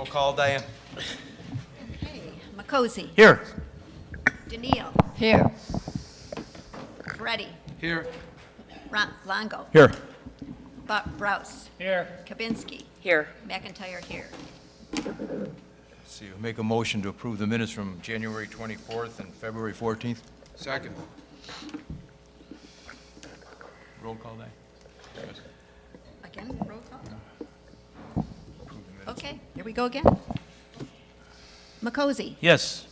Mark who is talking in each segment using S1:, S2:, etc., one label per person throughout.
S1: Roll call, Diane.
S2: Okay, Makosi.
S1: Here.
S2: Daniil.
S3: Here.
S2: Reddy.
S1: Here.
S2: Longo.
S1: Here.
S2: Brous.
S3: Here.
S2: Kabinski.
S3: Here.
S2: McIntyre here.
S1: See, we'll make a motion to approve the minutes from January 24th and February 14th.
S4: Second.
S1: Roll call, Diane.
S2: Again, roll call? Okay, here we go again. Makosi.
S1: Yes.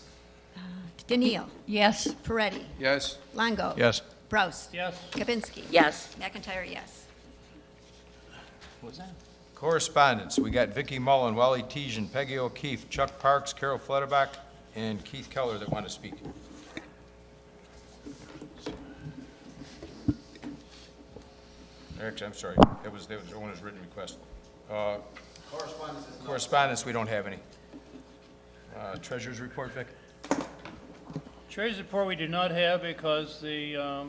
S2: Daniil.
S3: Yes.
S2: Peretti.
S4: Yes.
S2: Longo.
S1: Yes.
S2: Brous.
S3: Yes.
S2: Kabinski.
S3: Yes.
S2: McIntyre, yes.
S1: What's that? Correspondence. We got Vicki Mullen, Wally Tejan, Peggy O'Keefe, Chuck Parks, Carol Flutterback, and Keith Keller that want to speak. Actually, I'm sorry. That was one of his written request. Correspondence, we don't have any. Treasurer's report, Vic?
S5: Treasurer's report we do not have because the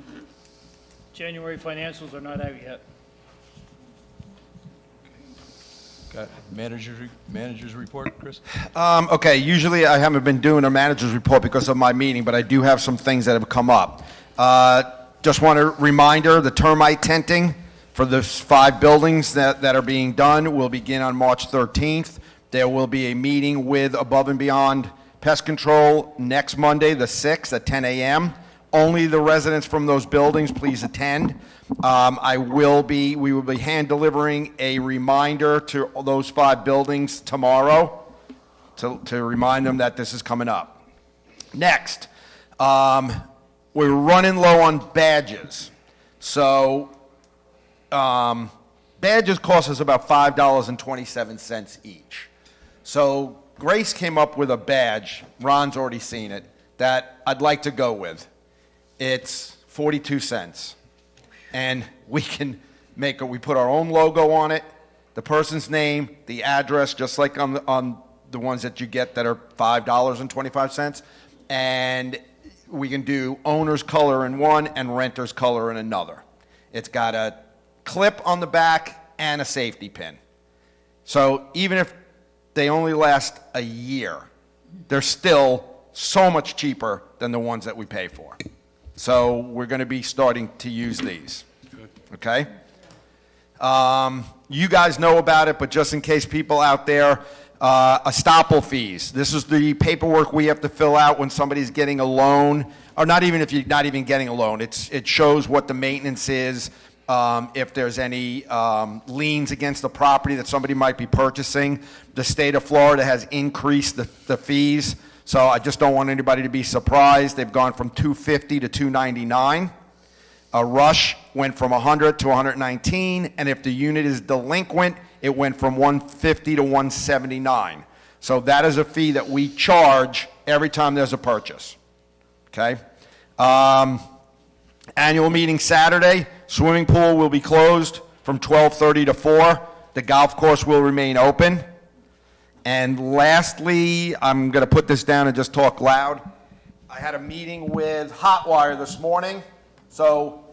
S5: January financials are not out yet.
S1: Got manager's report, Chris?
S6: Okay, usually I haven't been doing a manager's report because of my meeting, but I do have some things that have come up. Just want a reminder, the termite tenting for the 5 buildings that are being done will begin on March 13th. There will be a meeting with Above and Beyond Pest Control next Monday, the 6th at 10 a.m. Only the residents from those buildings, please attend. We will be hand delivering a reminder to those 5 buildings tomorrow to remind them that this is coming up. Next, we're running low on badges. So badges cost us about $5.27 each. So Grace came up with a badge, Ron's already seen it, that I'd like to go with. It's 42 cents. And we can we put our own logo on it, the person's name, the address, just like on the ones that you get that are $5.25. And we can do owner's color in one and renter's color in another. It's got a clip on the back and a safety pin. So even if they only last a year, they're still so much cheaper than the ones that we pay for. So we're going to be starting to use these. Okay? You guys know about it, but just in case people out there, estoppel fees. This is the paperwork we have to fill out when somebody's getting a loan, or not even if you're not even getting a loan. It shows what the maintenance is, if there's any liens against the property that somebody might be purchasing. The state of Florida has increased the fees, so I just don't want anybody to be surprised. They've gone from $250 to $299. A rush went from 100 to 119, and if the unit is delinquent, it went from 150 to 179. So that is a fee that we charge every time there's a purchase. Okay? Annual meeting Saturday. Swimming pool will be closed from 12:30 to 4. The golf course will remain open. And lastly, I'm going to put this down and just talk loud. I had a meeting with Hotwire this morning, so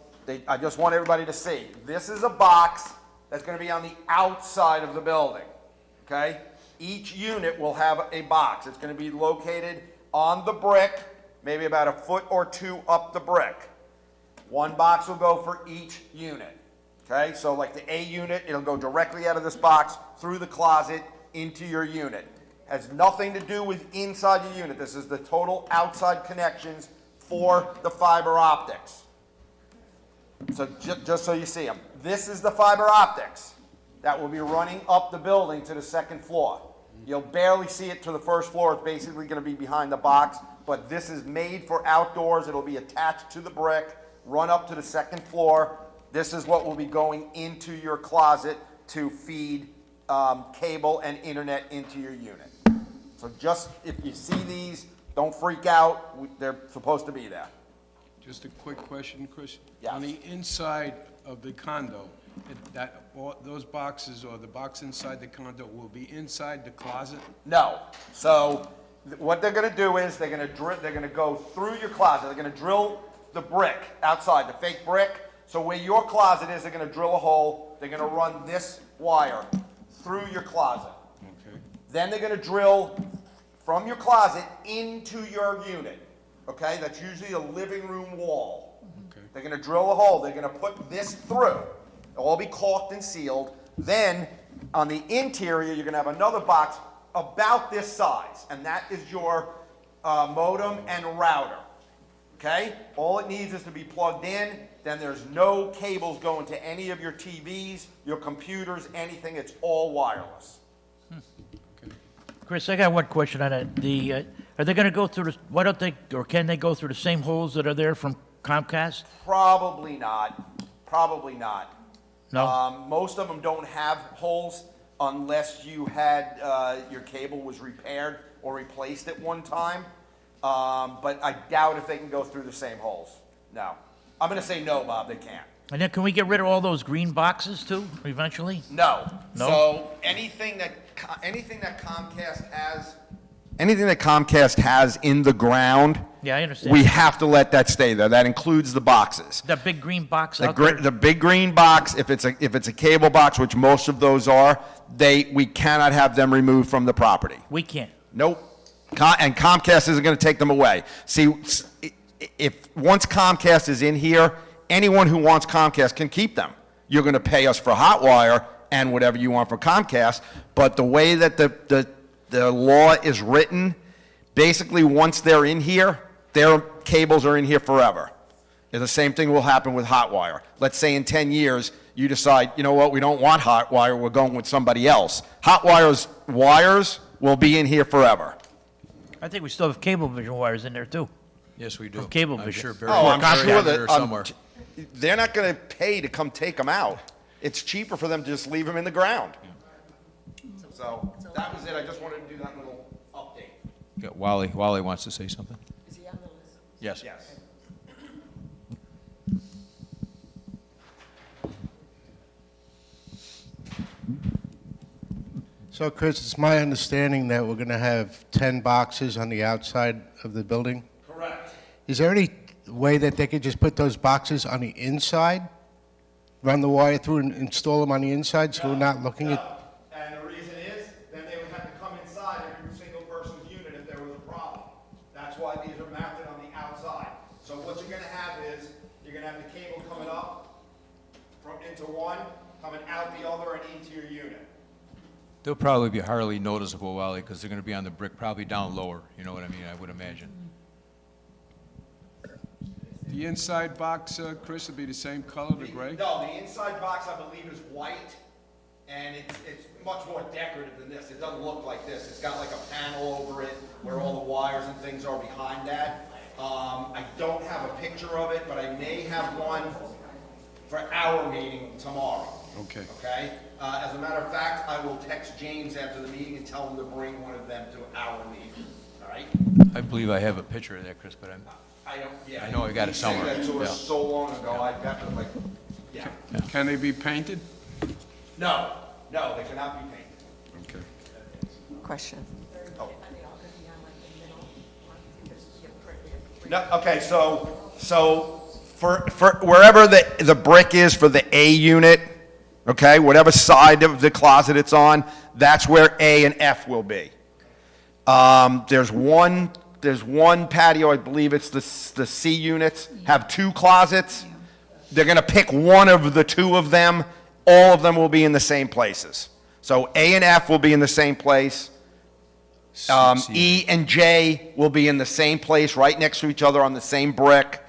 S6: I just want everybody to see. This is a box that's going to be on the outside of the building, okay? Each unit will have a box. It's going to be located on the brick, maybe about a foot or 2 up the brick. One box will go for each unit, okay? So like the A unit, it'll go directly out of this box, through the closet, into your unit. Has nothing to do with inside your unit. This is the total outside connections for the fiber optics. So just so you see them. This is the fiber optics that will be running up the building to the 2nd floor. You'll barely see it to the 1st floor. It's basically going to be behind the box, but this is made for outdoors. It'll be attached to the brick, run up to the 2nd floor. This is what will be going into your closet to feed cable and internet into your unit. So just, if you see these, don't freak out. They're supposed to be there.
S4: Just a quick question, Chris.
S6: Yes.
S4: On the inside of the condo, those boxes or the box inside the condo will be inside the closet?
S6: No. So what they're going to do is they're going to go through your closet. They're going to drill the brick outside, the fake brick. So where your closet is, they're going to drill a hole. They're going to run this wire through your closet.
S4: Okay.
S6: Then they're gonna drill from your closet into your unit, okay? That's usually a living room wall.
S4: Okay.
S6: They're gonna drill a hole, they're gonna put this through. It'll all be caulked and sealed. Then, on the interior, you're gonna have another box about this size, and that is your modem and router, okay? All it needs is to be plugged in, then there's no cables going to any of your TVs, your computers, anything, it's all wireless.
S3: Chris, I got one question on that. Are they gonna go through why don't they, or can they go through the same holes that are there from Comcast?
S6: Probably not, probably not.
S3: No?
S6: Most of them don't have holes unless you had, your cable was repaired or replaced at one time. But I doubt if they can go through the same holes. No. I'm gonna say no, Bob, they can't.
S3: And then can we get rid of all those green boxes too, eventually?
S6: No.
S3: No?
S6: So anything that Comcast has in the ground,
S3: Yeah, I understand.
S6: we have to let that stay there. That includes the boxes.
S3: That big green box
S6: The,
S3: out there?
S6: the big green box, if it's a cable box, which most of those are, we cannot have them removed from the property.
S3: We can't.
S6: Nope. And Comcast isn't going to take them away. See, once Comcast is in here, anyone who wants Comcast can keep them. You're going to pay us for Hotwire and whatever you want for Comcast, but the way that the law is written, basically once they're in here, their cables are in here forever. And the same thing will happen with Hotwire. Let's say in 10 years, you decide, you know what, we don't want Hotwire, we're going with somebody else. Hotwire's wires will be in here forever.
S3: I think we still have Cablevision wires in there too.
S1: Yes, we do.
S3: Of Cablevision.
S1: I'm sure Barry.
S6: Oh, I'm
S1: Barry
S6: sure
S1: has it
S6: that,
S1: there somewhere.
S6: they're not gonna pay to come take them out. It's cheaper for them to just leave them in the ground. So, that was it, I just wanted to do that little update.
S1: Yeah, Wally wants to say something.
S2: Is he on the list?
S1: Yes.
S6: Yes.
S7: So, Chris, it's my understanding that we're going to have 10 boxes on the outside of the building?
S6: Correct.
S7: Is there any way that they could just put those boxes on the inside? Run the wire through and install them on the inside so we're not looking at...
S6: And the reason is, then they would have to come inside every single person's unit if there was a problem. That's why these are mounted on the outside. So what you're gonna have is, you're gonna have the cable coming up into one, coming out the other and into your unit.
S1: They'll probably be hardly noticeable, Wally, because they're going to be on the brick, probably down lower, you know what I mean, I would imagine.
S4: The inside box, Chris, will be the same color, the gray?
S6: No, the inside box, I believe, is white, and it's much more decorative than this. It doesn't look like this. It's got like a panel over it where all the wires and things are behind that. I don't have a picture of it, but I may have one for our meeting tomorrow.
S4: Okay.
S6: Okay? As a matter of fact, I will text James after the meeting and tell him to bring one of them to our meeting, all right?
S1: I believe I have a picture of that, Chris, but I'm,
S6: I don't, yeah.
S1: I know I got it somewhere,
S6: He said that to us
S1: yeah.
S6: so long ago, I definitely, yeah.
S4: Can they be painted?
S6: No, they cannot be painted.
S4: Okay.
S2: Question.
S6: No, okay, so for wherever the brick is for the A unit, okay, whatever side of the closet it's on, that's where A and F will be. There's one patio, I believe it's the C units, have 2 closets. They're gonna pick one of the 2 of them. All of them will be in the same places. So A and F will be in the same place. E and J will be in the same place, right next to each other on the same brick.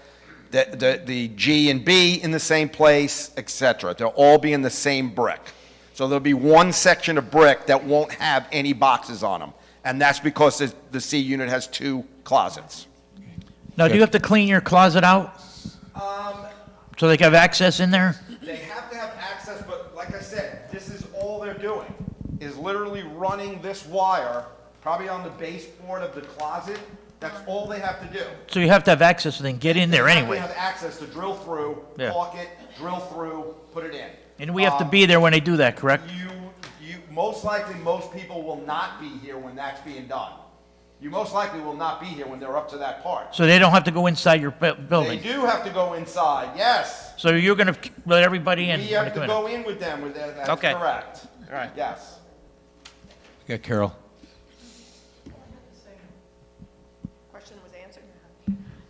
S6: The G and B in the same place, etc. They'll all be in the same brick. So there'll be one section of brick that won't have any boxes on them. And that's because the C unit has 2 closets.
S3: Now, do you have to clean your closet out? So they can have access in there?
S6: They have to have access, but like I said, this is all they're doing, is literally running this wire, probably on the baseboard of the closet. That's all they have to do.
S3: So you have to have access and then get in there
S6: They
S3: anyway.
S6: have access to drill through,
S3: Yeah.
S6: caulk it, drill through, put it in.
S3: And we have to be there when they do that, correct?
S6: Most likely, most people will not be here when that's being done. You most likely will not be here when they're up to that part.
S3: So they don't have to go inside your
S6: They
S3: building?
S6: do have to go inside, yes.
S3: So you're gonna let everybody in?
S6: We
S3: when they
S6: have to
S3: come in?
S6: go in with them, that's
S3: Okay.
S6: correct.
S3: All right.
S6: Yes.
S1: yeah, Carol.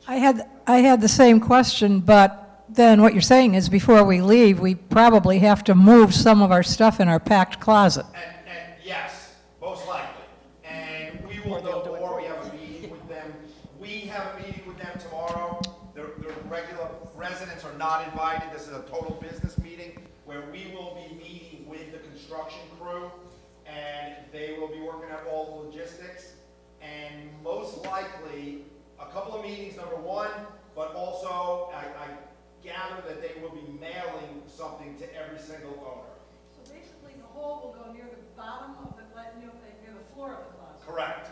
S8: I had the same question, but then what you're saying is before we leave, we probably have to move some of our stuff in our packed closet.
S6: And yes, most likely. And we will know more. We have a meeting with them. We have a meeting with them tomorrow. The regular residents are not invited. This is a total business meeting where we will be meeting with the construction crew, and they will be working out all the logistics. And most likely, a couple of meetings, number one, but also I gather that they will be mailing something to every single owner.
S8: So basically, the hole will go near the bottom of the, near the floor of the closet.
S6: Correct.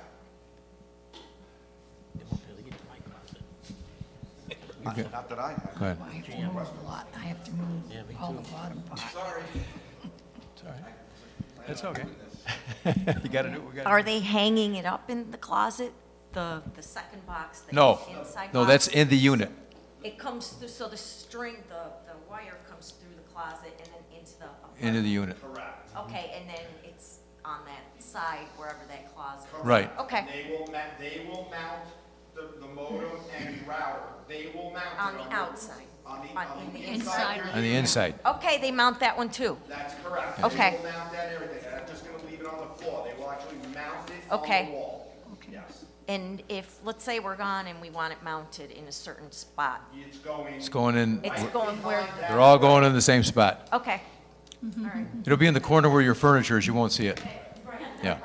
S6: Not that I have.
S1: Go ahead.
S2: I have to move a lot. I have to move all the bottom part.
S6: Sorry.
S1: That's okay. You gotta do what we gotta do.
S9: Are they hanging it up in the closet, the second box? the
S1: No,
S9: inside
S1: no,
S9: box?
S1: that's in the unit.
S9: It comes through, so the string, the wire comes through the closet and then into the...
S1: Into the unit.
S6: Correct.
S9: Okay, and then it's on that side, wherever that closet is.
S1: Right.
S9: Okay,
S6: They will mount the modem and router. They will mount it
S9: on the outside.
S6: in the
S2: inside.
S1: On the inside.
S9: Okay, they mount that one too.
S6: That's correct.
S9: Okay.
S6: They will mount that and everything. They're not just gonna leave it on the floor. They will actually mount it on
S9: Okay.
S6: the wall. Yes.
S9: And if, let's say we're gone and we want it mounted in a certain spot,
S1: It's going in,
S9: it's going where,
S1: they're all going in the same spot.
S9: okay. All right.
S1: It'll be in the corner where your furniture is, you won't see it. Yeah.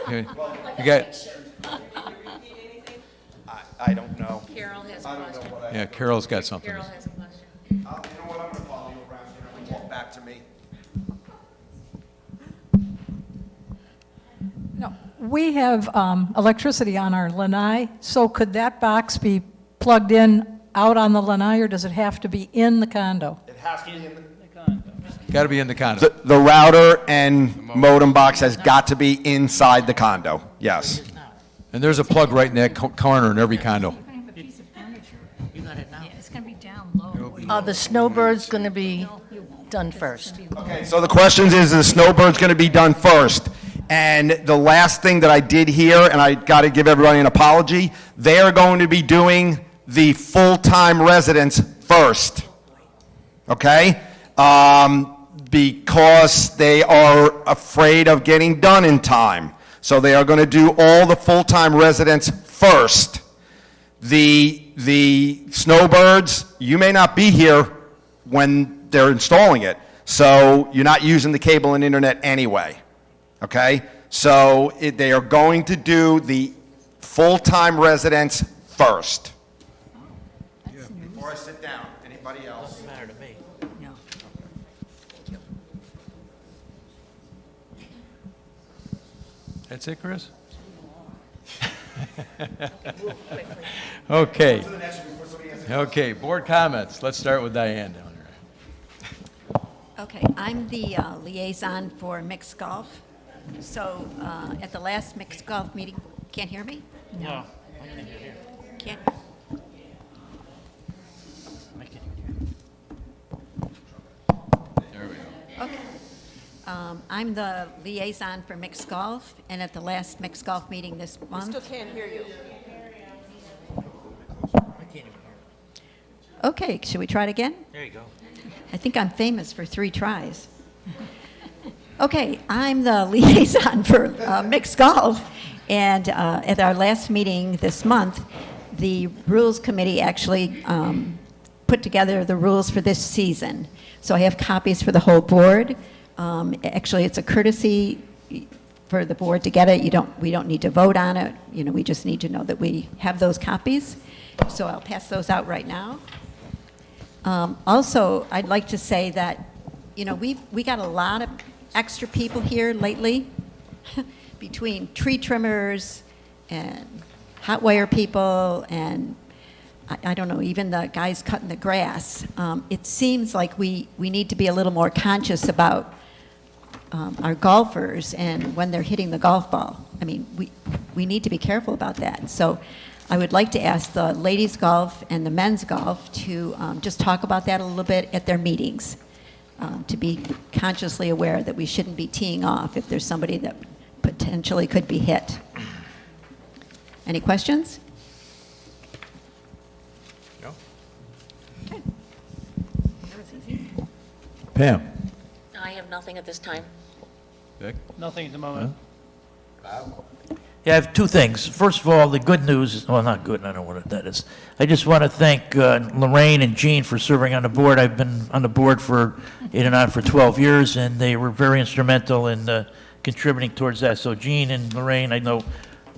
S1: Okay. You got,
S6: I don't know.
S2: Carol has a question.
S1: yeah, Carol's got something.
S2: Carol has a question.
S6: You know what, I'm gonna follow you around, you know, walk back to me.
S8: No, we have electricity on our lanai, so could that box be plugged in out on the lanai, or does it have to be in the condo?
S6: It has to be in the.
S1: Gotta be in the condo.
S6: The router and modem box has got to be inside the condo, yes.
S1: And there's a plug right in that corner in every condo.
S2: You're gonna have a piece of furniture. You got it now. Yeah, it's gonna be down low.
S10: The snowbird's going to be done first.
S6: Okay, so the question is the snowbird's going to be done first. And the last thing that I did here, and I got to give everybody an apology, they are going to be doing the full-time residents first. Okay? Because they are afraid of getting done in time. So they are going to do all the full-time residents first. The snowbirds, you may not be here when they're installing it, so you're not using the cable and internet anyway, okay? So they are going to do the full-time residents first. Before I sit down, anybody else?
S3: Doesn't matter to me.
S2: No.
S1: That's it, Chris? Okay. Okay, board comments. Let's start with Diane down there.
S2: Okay, I'm the liaison for mixed golf. So at the last mixed golf meeting, can't hear me?
S3: No, I can hear you.
S2: Can't,
S3: I can hear you.
S1: There we go.
S2: okay. I'm the liaison for mixed golf, and at the last mixed golf meeting this month.
S10: can't hear you.
S3: I can't even hear you.
S2: Okay, should we try it again?
S3: There you go.
S2: I think I'm famous for 3 tries. Okay, I'm the liaison for mixed golf, and at our last meeting this month, the Rules Committee actually put together the rules for this season. So I have copies for the whole board. Actually, it's a courtesy for the board to get it. We don't need to vote on it. You know, we just need to know that we have those copies. So I'll pass those out right now. Also, I'd like to say that, you know, we got a lot of extra people here lately, between tree trimmers and hot wire people and, I don't know, even the guys cutting the grass. It seems like we need to be a little more conscious about our golfers and when they're hitting the golf ball. I mean, we need to be careful about that. So I would like to ask the ladies' golf and the men's golf to just talk about that a little bit at their meetings, to be consciously aware that we shouldn't be teeing off if there's somebody that potentially could be hit. Any questions?
S1: No?
S2: Okay. That was easy.
S1: Pam?
S10: I have nothing at this time.
S1: Vic?
S5: Nothing at the moment.
S3: Yeah, I have two things. First of all, the good news is, well, not good, I don't know what that is. I just want to thank Lorraine and Jean for serving on the board. I've been on the board for 12 years, and they were very instrumental in contributing towards that. So Jean and Lorraine, I know,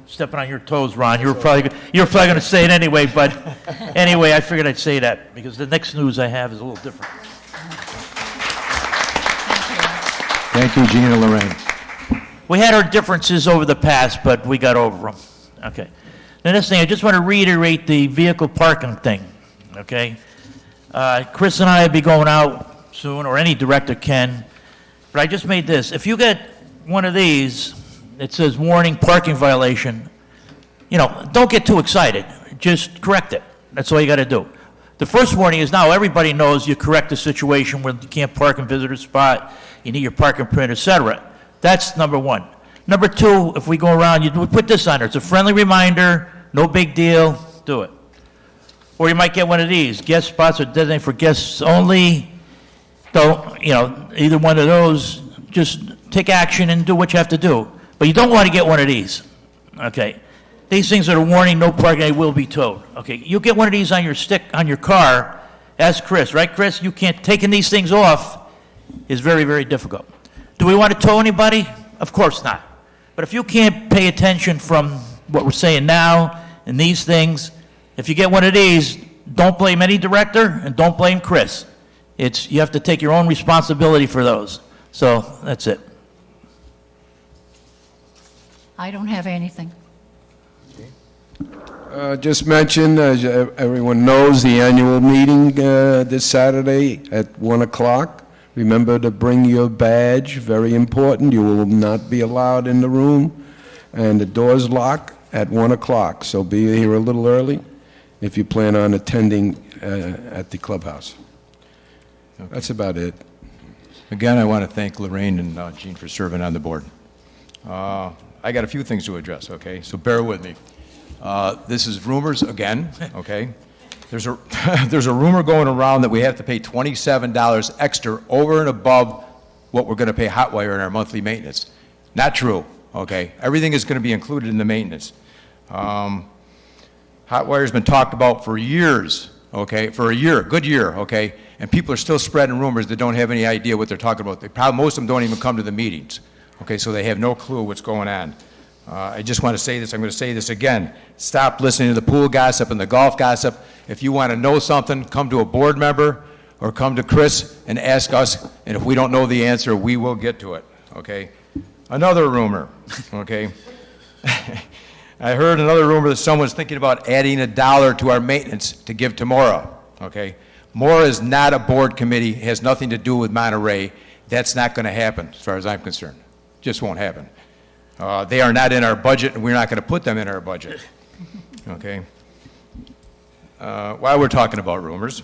S3: stepping on your toes, Ron, you were probably going to say it anyway, but anyway, I figured I'd say that, because the next news I have is a little different.
S1: Thank you, Jean and Lorraine.
S3: We had our differences over the past, but we got over them. Okay. The next thing, I just want to reiterate the vehicle parking thing, okay? Chris and I will be going out soon, or any director can, but I just made this. If you get one of these, it says warning parking violation, don't get too excited. Just correct it. That's all you got to do. The first warning is now everybody knows you correct the situation where you can't park in visitor spot, you need your parking permit, etc. That's number one. Number two, if we go around, we put this on there. It's a friendly reminder, no big deal, do it. Or you might get one of these. Guest spots are designated for guests only. Don't, either one of those, just take action and do what you have to do. But you don't want to get one of these, okay? These things are a warning, no parking, they will be towed. Okay, you get one of these on your stick, on your car, ask Chris, right, Chris? You can't, taking these things off is very, very difficult. Do we want to tow anybody? Of course not. But if you can't pay attention from what we're saying now and these things, if you get one of these, don't blame any director and don't blame Chris. You have to take your own responsibility for those. So that's it.
S8: I don't have anything.
S4: Just mention, as everyone knows, the annual meeting this Saturday at 1 o'clock. Remember to bring your badge, very important. You will not be allowed in the room. And the doors lock at 1 o'clock, so be here a little early if you plan on attending at the clubhouse. Okay. That's about it.
S1: Again, I want to thank Lorraine and Jean for serving on the board. I got a few things to address, okay? So bear with me. This is rumors again, okay? There's a rumor going around that we have to pay $27 extra over and above what we're going to pay Hotwire in our monthly maintenance. Not true, okay? Everything is going to be included in the maintenance. Hotwire's been talked about for years, okay? For a year, good year, okay? And people are still spreading rumors that don't have any idea what they're talking about. Most of them don't even come to the meetings, okay? So they have no clue what's going on. I just want to say this, I'm going to say this again. Stop listening to the pool gossip and the golf gossip. If you want to know something, come to a board member or come to Chris and ask us, and if we don't know the answer, we will get to it, okay? Another rumor, okay? I heard another rumor that someone's thinking about adding $1 to our maintenance to give to Maura, okay? Maura is not a board committee, has nothing to do with Monterey. That's not going to happen, as far as I'm concerned. Just won't happen. They are not in our budget, and we're not going to put them in our budget, okay? While we're talking about rumors,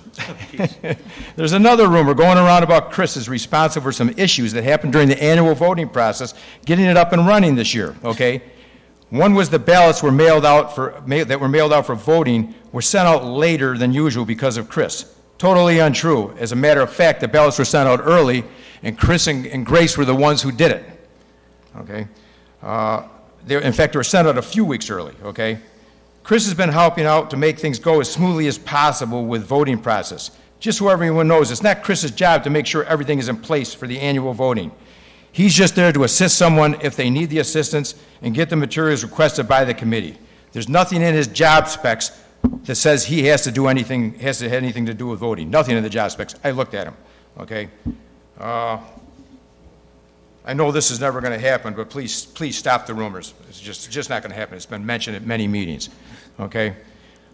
S1: there's another rumor going around about Chris is responsible for some issues that happened during the annual voting process, getting it up and running this year, okay? One was the ballots were that were mailed out for voting were sent out later than usual because of Chris. Totally untrue. As a matter of fact, the ballots were sent out early, and Chris and Grace were the ones who did it, okay? In fact, they were sent out a few weeks early, okay? Chris has been helping out to make things go as smoothly as possible with voting process. Just so everyone knows, it's not Chris's job to make sure everything is in place for the annual voting. He's just there to assist someone if they need the assistance and get the materials requested by the committee. There's nothing in his job specs that says he has to do anything, has to have anything to do with voting. Nothing in the job specs. I looked at him, okay? I know this is never going to happen, but please stop the rumors. It's just not going to happen. It's been mentioned at many meetings, okay?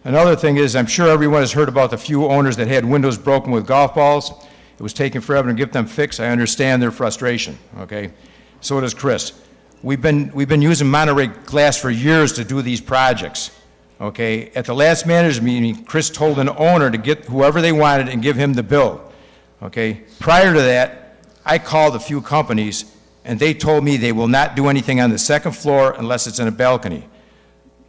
S1: Another thing is, I'm sure everyone has heard about the few owners that had windows broken with golf balls. It was taking forever to get them fixed. I understand their frustration, okay? So does Chris. We've been using Monterey glass for years to do these projects, okay? At the last managers meeting, Chris told an owner to get whoever they wanted and give him the bill, okay? Prior to that, I called a few companies, and they told me they will not do anything on the second floor unless it's in a balcony.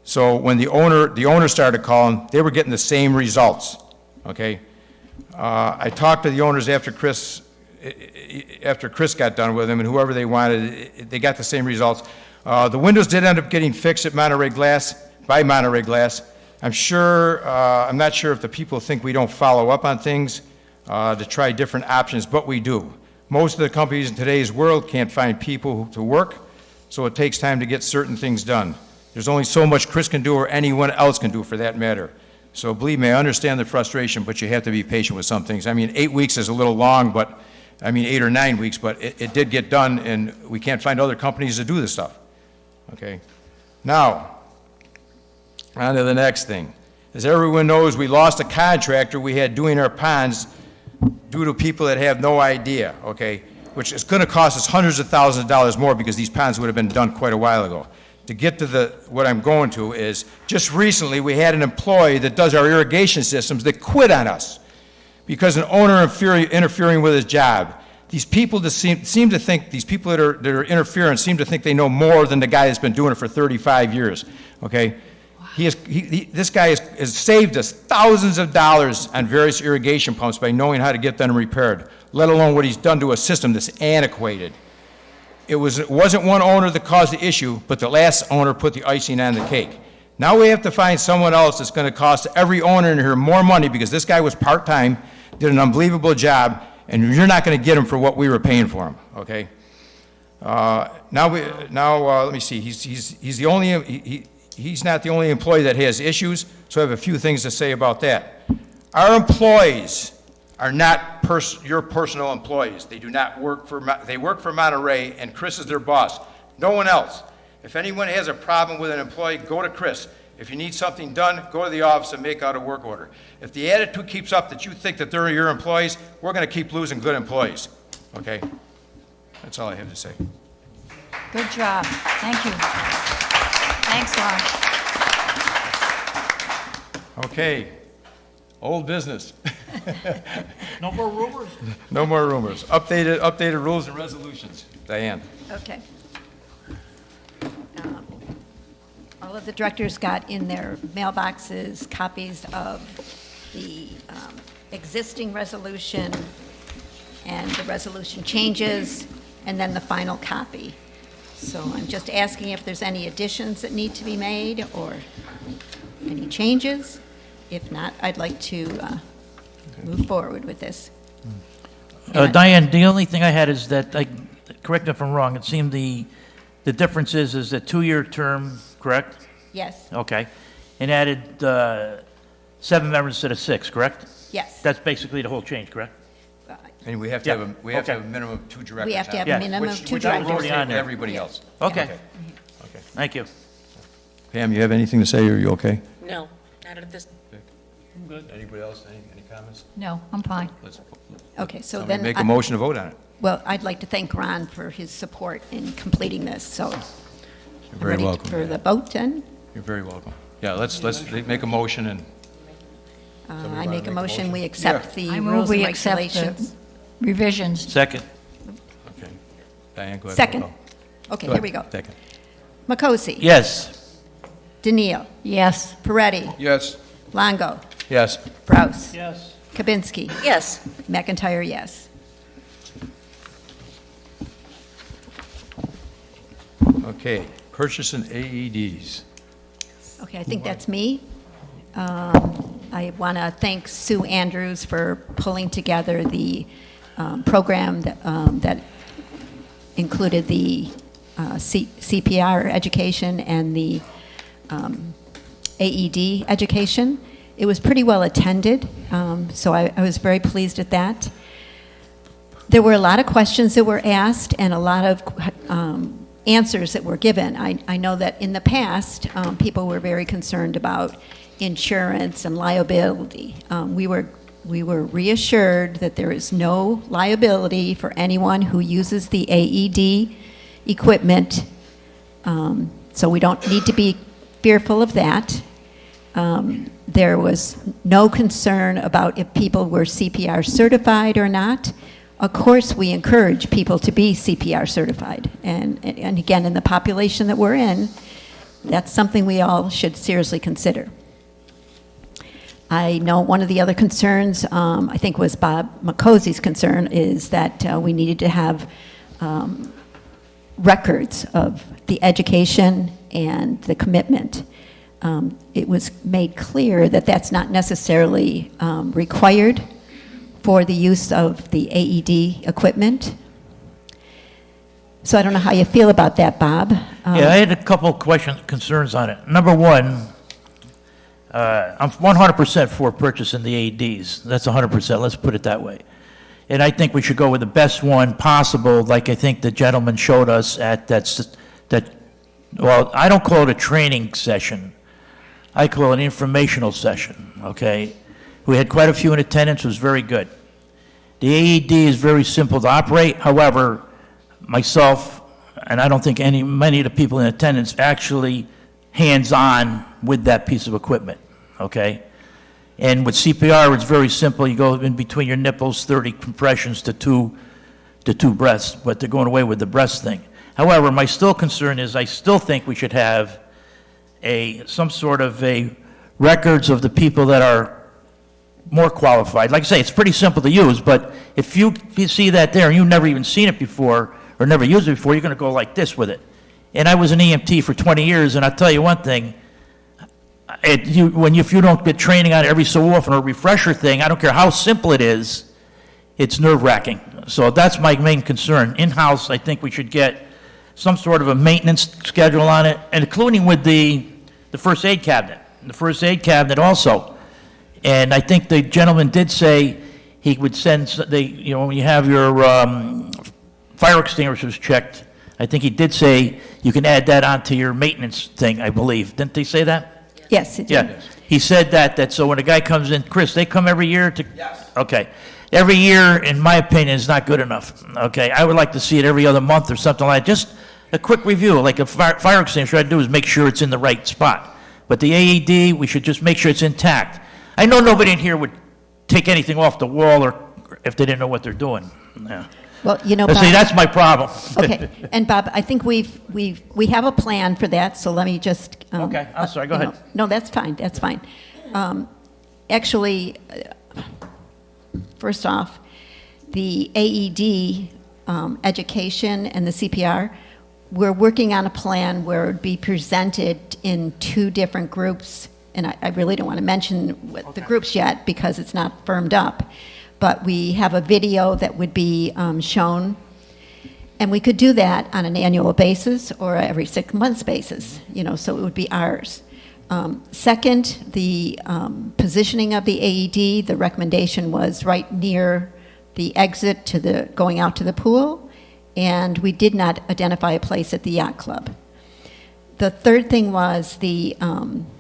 S1: So when the owner started calling, they were getting the same results, okay? I talked to the owners after Chris got done with them, and whoever they wanted, they got the same results. The windows did end up getting fixed at Monterey Glass, by Monterey Glass. I'm not sure if the people think we don't follow up on things to try different options, but we do. Most of the companies in today's world can't find people to work, so it takes time to get certain things done. There's only so much Chris can do or anyone else can do for that matter. So believe me, I understand the frustration, but you have to be patient with some things. I mean, 8 weeks is a little long, but, 8 or 9 weeks, but it did get done, and we can't find other companies to do this stuff, okay? Now, on to the next thing. As everyone knows, we lost a contractor we had doing our ponds due to people that have no idea, okay? Which is gonna cost us hundreds of thousands of dollars more because these ponds would have been done quite a while ago. To get to what I'm going to is, just recently, we had an employee that does our irrigation systems that quit on us because an owner interfering with his job. These people that seem to think, these people that are interfering seem to think they know more than the guy that's been doing it for 35 years, okay? This guy has saved us thousands of dollars on various irrigation pumps by knowing how to get them repaired, let alone what he's done to a system that's antiquated. It wasn't one owner that caused the issue, but the last owner put the icing on the cake. Now we have to find someone else that's going to cost every owner in here more money because this guy was part-time, did an unbelievable job, and you're not going to get him for what we were paying for him, okay? Let me see. He's not the only employee that has issues, so I have a few things to say about that. Our employees are not your personal employees. They do not work they work for Monterey, and Chris is their boss. No one else. If anyone has a problem with an employee, go to Chris. If you need something done, go to the office and make out a work order. If the attitude keeps up that you think that they're your employees, we're going to keep losing good employees, okay? That's all I have to say.
S8: Good job. Thank you. Thanks, Ron.
S1: Okay, old business.
S3: No more rumors?
S1: No more rumors. Updated rules and resolutions. Diane.
S2: Okay. All of the directors got in their mailboxes copies of the existing resolution and the resolution changes, and then the final copy. So I'm just asking if there's any additions that need to be made or any changes. If not, I'd like to move forward with this.
S3: Diane, the only thing I had is that, correct me if I'm wrong, it seemed the difference is a 2-year term, correct?
S2: Yes,
S3: Okay. And added 7 members instead of 6, correct?
S2: yes.
S3: That's basically the whole change, correct?
S1: And we have to
S3: Yeah,
S1: have a
S3: okay.
S1: minimum of 2 directors.
S2: We have to have
S3: Yeah.
S2: a minimum of 2
S1: Which I was
S2: directors.
S1: already on
S3: there.
S1: everybody else.
S3: Okay.
S1: Okay.
S3: Thank you.
S1: Pam, you have anything to say, or are you okay?
S10: No, not at this.
S5: I'm good.
S1: Anybody else, any comments?
S8: No, I'm fine.
S2: Okay, so
S1: Somebody
S2: then,
S1: make a motion to vote on it.
S2: well, I'd like to thank Ron for his support in completing this, so.
S1: You're very
S2: ready
S1: welcome.
S2: for the vote then?
S1: You're very welcome. Yeah, let's make a motion and,
S2: I
S1: wanna
S2: make a
S1: make a
S2: motion,
S1: motion?
S2: we accept the
S8: I move
S2: rules and
S8: we accept the
S2: regulations.
S8: revisions.
S3: Second.
S1: okay. Diane, go ahead.
S2: Second.
S1: Go
S2: Okay,
S1: ahead.
S2: here we go.
S1: Second.
S2: Makosi.
S3: Yes.
S2: Daniil.
S8: Yes.
S2: Peretti.
S4: Yes.
S2: Longo.
S1: Yes.
S2: Brous.
S5: Yes.
S2: Kabinski.
S10: Yes.
S2: McIntyre, yes.
S1: Okay, purchasing AEDs.
S2: Okay, I think that's me. I want to thank Sue Andrews for pulling together the program that included the CPR education and the AED education. It was pretty well attended, so I was very pleased at that. There were a lot of questions that were asked and a lot of answers that were given. I know that in the past, people were very concerned about insurance and liability. We were reassured that there is no liability for anyone who uses the AED equipment, so we don't need to be fearful of that. There was no concern about if people were CPR certified or not. Of course, we encourage people to be CPR certified. And again, in the population that we're in, That's something we all should seriously consider. I know one of the other concerns, I think was Bob Macozy's concern, is that we needed to have records of the education and the commitment. It was made clear that that's not necessarily required for the use of the AED equipment. So I don't know how you feel about that, Bob.
S3: Yeah, I had a couple concerns on it. Number one, I'm 100% for purchasing the AEDs. That's 100%, let's put it that way. And I think we should go with the best one possible, like I think the gentleman showed us at that, well, I don't call it a training session. I call it an informational session, okay? We had quite a few in attendance, it was very good. The AED is very simple to operate, however, myself, and I don't think many of the people in attendance actually hands-on with that piece of equipment, okay? And with CPR, it's very simple. You go in between your nipples, 30 compressions to two breaths, but they're going away with the breast thing. However, my still concern is I still think we should have some sort of records of the people that are more qualified. Like I say, it's pretty simple to use, but if you see that there and you've never even seen it before or never used it before, you're going to go like this with it. And I was an EMT for 20 years, and I'll tell you one thing, if you don't get training on it every so often or a refresher thing, I don't care how simple it is, it's nerve-wracking. So that's my main concern. In-house, I think we should get some sort of a maintenance schedule on it, and including with the first aid cabinet. The first aid cabinet also. And I think the gentleman did say he would send, when you have your fire extinguishers checked, I think he did say you can add that onto your maintenance thing, I believe. Didn't they say that?
S2: Yes, it did.
S3: Yeah. He said that so when a guy comes in, Chris, they come every year to? Yes. Okay. Every year, in my opinion, is not good enough. Okay. I would like to see it every other month or something like that. Just a quick review, like a fire extinguisher I do is make sure it's in the right spot. But the AED, we should just make sure it's intact. I know nobody in here would take anything off the wall or if they didn't know what they're doing. Yeah.
S2: Well,
S3: But see, that's my problem.
S2: Okay, and Bob, I think we have a plan for that, so let me just.
S3: Okay, I'm sorry, go ahead.
S2: No, that's fine, that's fine. Actually, first off, the AED education and the CPR, we're working on a plan where it would be presented in 2 different groups, and I really don't want to mention what the groups yet because it's not firmed up. But we have a video that would be shown, and we could do that on an annual basis or every 6 months basis, so it would be ours. Second, the positioning of the AED, the recommendation was right near the exit to going out to the pool, and we did not identify a place at the yacht club. The third thing was the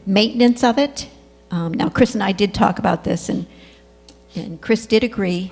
S2: maintenance of it. Now, Chris and I did talk about this, and Chris did agree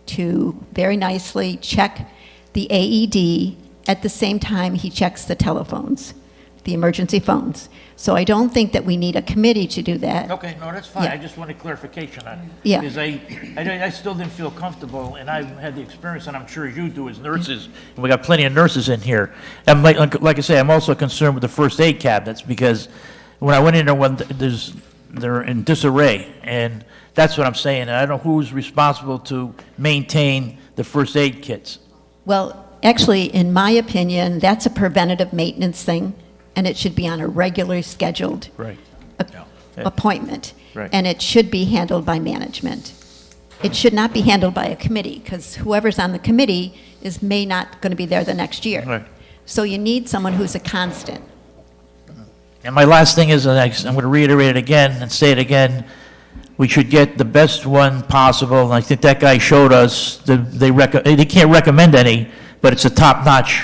S2: to very nicely check the AED at the same time he checks the telephones, the emergency phones. So I don't think that we need a committee to do that.
S3: Okay, no, that's fine.
S2: Yeah.
S3: I just wanted clarification on it.
S2: Yeah.
S3: Because I still didn't feel comfortable, and I've had the experience, and I'm sure you do as nurses, and we got plenty of nurses in here. And like I say, I'm also concerned with the first aid cabinets, because when I went in there, they're in disarray, and that's what I'm saying. And I don't know who's responsible to maintain the first aid kits.
S2: Well, actually, in my opinion, that's a preventative maintenance thing, and it should be on a regularly scheduled
S3: Right.
S2: appointment.
S3: Right.
S2: And it should be handled by management. It should not be handled by a committee, because whoever's on the committee may not going to be there the next year.
S3: Right.
S2: So you need someone who's a constant.
S3: And my last thing is, and I'm going to reiterate it again and say it again, we should get the best one possible, and I think that guy showed us, they can't recommend any, but it's a top-notch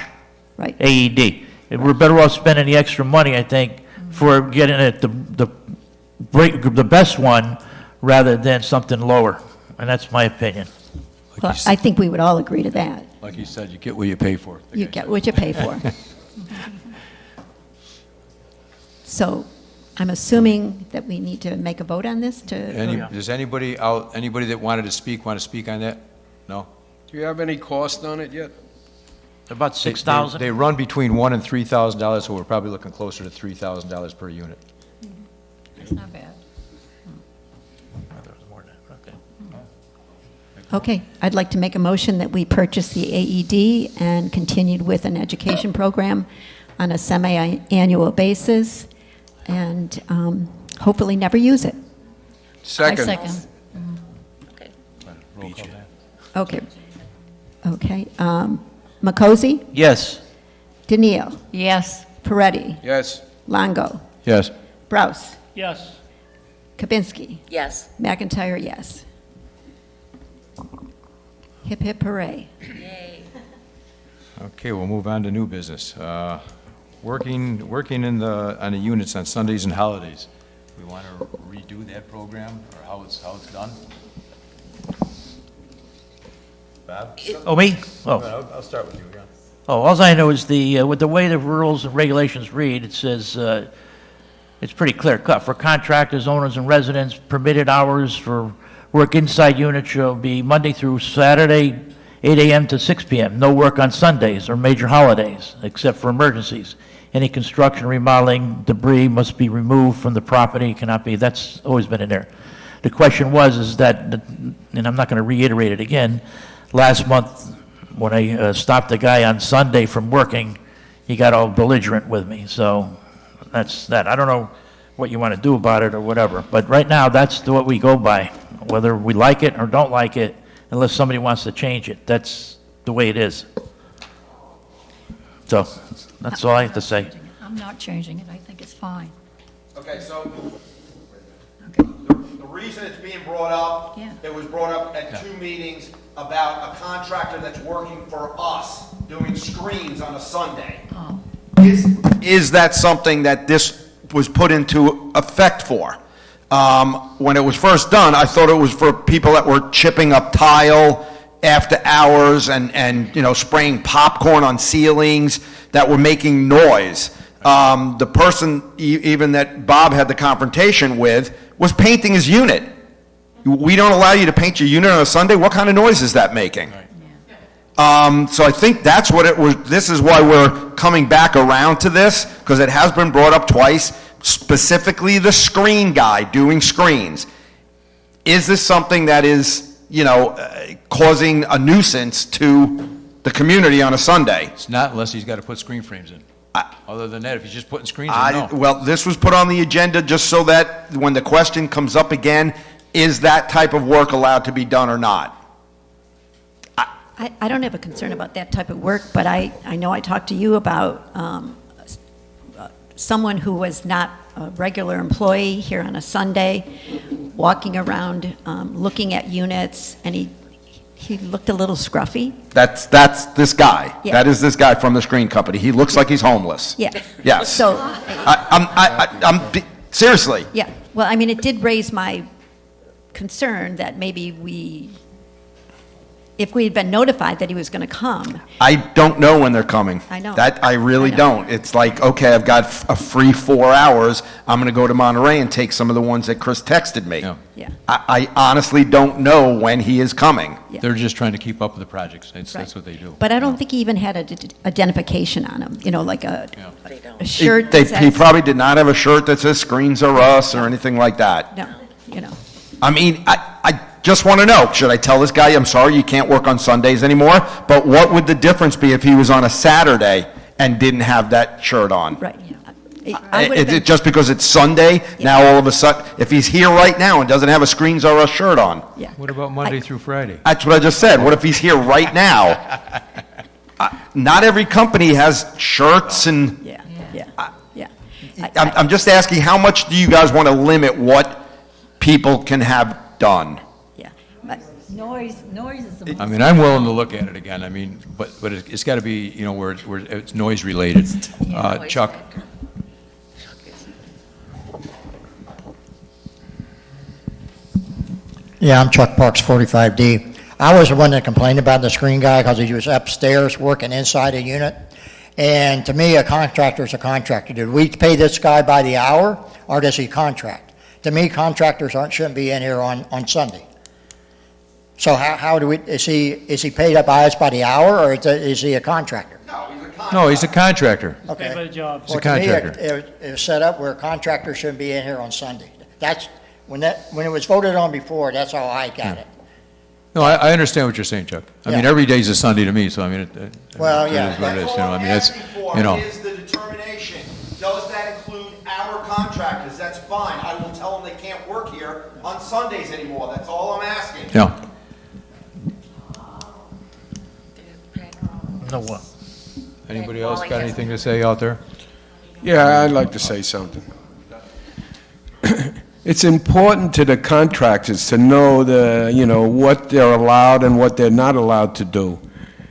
S2: Right.
S3: AED. We're better off spending the extra money, I think, for getting it the best one rather than something lower, and that's my opinion.
S2: Well, I think we would all agree to that.
S1: Like you said, you get what you pay for.
S2: You get what you pay for. So I'm assuming that we need to make a vote on this to,
S1: Does anybody that wanted to speak want to speak on that? No?
S4: Do you have any cost on it yet?
S3: About
S1: They
S3: 6,000?
S1: They run between $1,000 and $3,000, so we're probably looking closer to $3,000 per unit.
S8: That's not bad.
S3: Oh, there was more than that, okay.
S2: Okay, I'd like to make a motion that we purchase the AED and continued with an education program on a semi-annual basis, and hopefully never use it.
S4: Second.
S10: Okay.
S2: Okay. Okay. Makosi,
S3: Yes.
S2: Daniil,
S8: Yes.
S2: Peretti,
S4: Yes.
S2: Longo,
S1: Yes.
S2: Brous,
S5: Yes,
S2: Kabinski,
S10: Yes.
S2: McIntyre, yes. Hip hip hooray.
S10: Yay.
S1: Okay, we'll move on to new business. Working on the units on Sundays and holidays. We want to redo that program, or how it's done? Bob?
S3: Oh, me? Oh.
S1: I'll start with you, yeah.
S3: Oh, all I know is with the way the rules and regulations read, it says, it's pretty clear cut. For contractors, owners, and residents, permitted hours for work inside units shall be Monday through Saturday, 8 a.m. to 6 p.m. No work on Sundays or major holidays, except for emergencies. Any construction, remodeling, debris must be removed from the property, cannot be, that's always been in there. The question is that, and I'm not going to reiterate it again, last month, when I stopped a guy on Sunday from working, he got all belligerent with me, so that's that. I don't know what you want to do about it or whatever, but right now, that's what we go by, whether we like it or don't like it, unless somebody wants to change it. That's the way it is. So, that's all I have to say.
S8: I'm not changing it. I think it's fine.
S6: Okay, so
S8: Okay.
S6: the reason it's being brought up,
S8: Yeah.
S6: it was brought up at 2 meetings about a contractor that's working for us doing screens on a Sunday.
S8: Oh.
S6: Is that something that this was put into effect for? When it was first done, I thought it was for people that were chipping up tile after hours and spraying popcorn on ceilings that were making noise. The person even that Bob had the confrontation with was painting his unit. We don't allow you to paint your unit on a Sunday? What kind of noise is that making? So I think that's what it was. This is why we're coming back around to this, because it has been brought up twice, specifically the screen guy doing screens. Is this something that is, causing a nuisance to the community on a Sunday?
S1: It's not unless he's got to put screen frames in. Other than that, if he's just putting screens in, no.
S6: Well, this was put on the agenda just so that when the question comes up again, is that type of work allowed to be done or not?
S2: I don't have a concern about that type of work, but I know I talked to you about someone who was not a regular employee here on a Sunday, walking around, looking at units, and he looked a little scruffy.
S6: That's this guy.
S2: Yeah.
S6: That is this guy from the screen company. He looks like he's homeless.
S2: Yeah.
S6: Yes.
S2: So,
S6: I'm seriously.
S2: yeah, well, I mean, it did raise my concern that maybe if we had been notified that he was going to come.
S6: I don't know when they're coming.
S2: I know.
S6: That I really
S2: I know.
S6: don't. It's like, okay, I've got a free 4 hours. I'm going to go to Monterey and take some of the ones that Chris texted me.
S1: Yeah.
S2: Yeah.
S6: I honestly don't know when he is coming.
S2: Yeah.
S1: They're just trying to keep up with the projects. That's
S2: Right.
S1: what they do.
S2: But I don't think he even had an identification on him, like a
S10: They don't.
S2: a shirt
S6: He
S2: that says.
S6: probably did not have a shirt that says "Screens Are Us" or anything like that.
S2: No,
S6: I mean, I just want to know, should I tell this guy, I'm sorry, you can't work on Sundays anymore? But what would the difference be if he was on a Saturday and didn't have that shirt on?
S2: right. I would have been,
S6: Just because it's Sunday, now all of a sudden, if he's here right now and doesn't have a Screens Are Us shirt on?
S2: yeah.
S1: What about Monday through Friday?
S6: That's what I just said. What if he's here right now? Not every company has shirts and,
S2: Yeah, yeah.
S6: I'm just asking, how much do you guys want to limit what people can have done?
S2: Yeah. But
S8: Noise is the
S1: I mean, I'm willing to look at it again. I mean, but it's got to be, where it's noise related.
S10: Noise
S1: Chuck?
S10: factor.
S11: Yeah, I'm Chuck Parks, 45D. I was the one that complained about the screen guy because he was upstairs working inside a unit. And to me, a contractor is a contractor. Did we pay this guy by the hour, or does he contract? To me, contractors shouldn't be in here on Sunday. So how do we, is he paid up by us by the hour, or is he a contractor?
S1: No, he's a contractor.
S5: Paid by the job.
S1: He's a
S11: Well, to me,
S1: contractor.
S11: it was set up where a contractor shouldn't be in here on Sunday. That's, when it was voted on before, that's how I got it.
S1: No, I understand what you're saying, Chuck. I mean,
S11: Yeah.
S1: every day's a Sunday to me, so I mean,
S11: Well,
S1: it
S11: yeah.
S1: is what it is, you know, I mean,
S6: That's
S1: that's,
S6: all I'm asking
S1: you know.
S6: for is the determination. Does that include our contractors? That's fine. I will tell them they can't work here on Sundays anymore. That's all I'm asking.
S1: Yeah.
S3: No one.
S1: Anybody else got anything to say out there?
S4: Yeah, I'd like to say something. It's important to the contractors to know what they're allowed and what they're not allowed to do.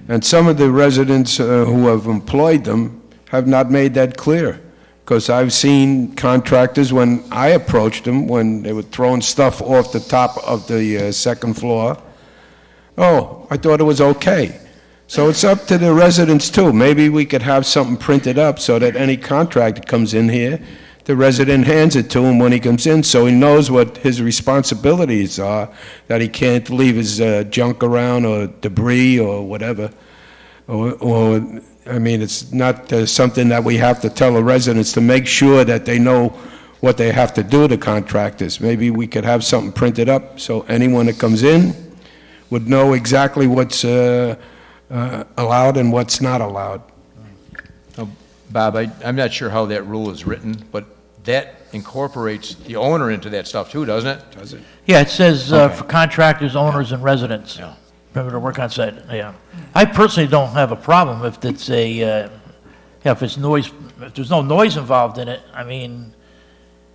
S4: And some of the residents who have employed them have not made that clear. Because I've seen contractors, when I approached them, when they were throwing stuff off the top of the second floor, oh, I thought it was okay. So it's up to the residents too. Maybe we could have something printed up so that any contractor comes in here, the resident hands it to him when he comes in, so he knows what his responsibilities are, that he can't leave his junk around or debris or whatever. I mean, it's not something that we have to tell the residents to make sure that they know what they have to do, the contractors. Maybe we could have something printed up so anyone that comes in would know exactly what's allowed and what's not allowed.
S1: Bob, I'm not sure how that rule is written, but that incorporates the owner into that stuff too, doesn't it? Does it?
S3: Yeah, it says
S1: Okay.
S3: for contractors, owners, and residents.
S1: Yeah.
S3: Remember to work on site, yeah. I personally don't have a problem if it's if it's noise, if there's no noise involved in it. I mean,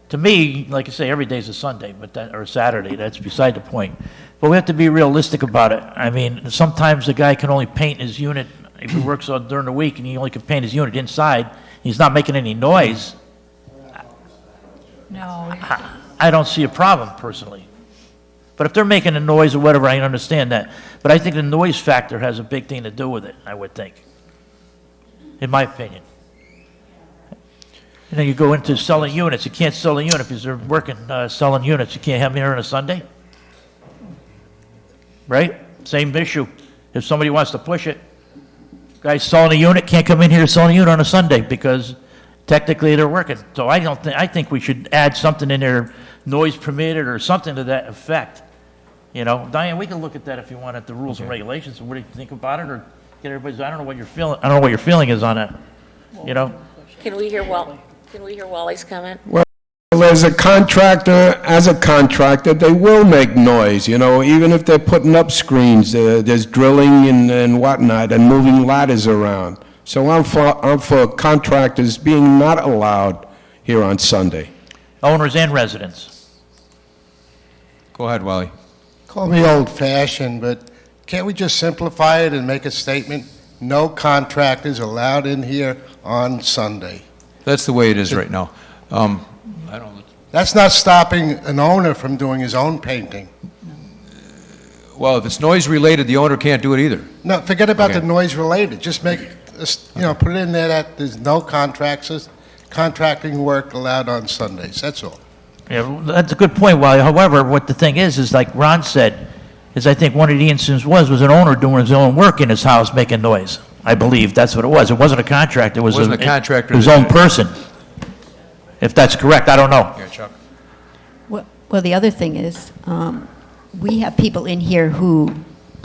S3: to me, like I say, every day's a Sunday, or a Saturday, that's beside the point. But we have to be realistic about it. I mean, sometimes the guy can only paint his unit, if he works during the week and he only can paint his unit inside, he's not making any noise,
S8: No,
S3: I don't see a problem personally. But if they're making a noise or whatever, I understand that. But I think the noise factor has a big thing to do with it, I would think, in my opinion. You know, you go into selling units, you can't sell a unit because they're working, selling units. You can't have them here on a Sunday? Right? Same issue. If somebody wants to push it, guy's selling a unit, can't come in here selling a unit on a Sunday because technically they're working. So I think we should add something in there, noise permitted or something to that effect. You know, Diane, we can look at that if you want at the rules and regulations. What do you think about it, or get everybody's? I don't know what your feeling. I don't know what your feeling is on it. You know.
S10: Can we hear Wally's comment?
S4: Well, as a contractor, they will make noise, even if they're putting up screens, there's drilling and whatnot, and moving ladders around. So I'm for contractors being not allowed here on Sunday.
S3: Owners and residents.
S1: Go ahead, Wally.
S7: Call me old-fashioned, but can't we just simplify it and make a statement? No contractors allowed in here on Sunday.
S1: That's the way it is right now. I don't,
S7: That's not stopping an owner from doing his own painting.
S1: well, if it's noise related, the owner can't do it either.
S7: No, forget about
S1: Okay.
S7: the noise related. Just make, put it in there that there's no contracting work allowed on Sundays. That's all.
S3: Yeah, well, that's a good point, Wally. However, what the thing is like Ron said, is I think one of the instances was an owner doing his own work in his house making noise. I believe that's what it was. It wasn't a contractor. It was
S1: Wasn't a contractor.
S3: His own person. If that's correct, I don't know.
S1: Here, Chuck.
S2: Well, the other thing is, we have people in here who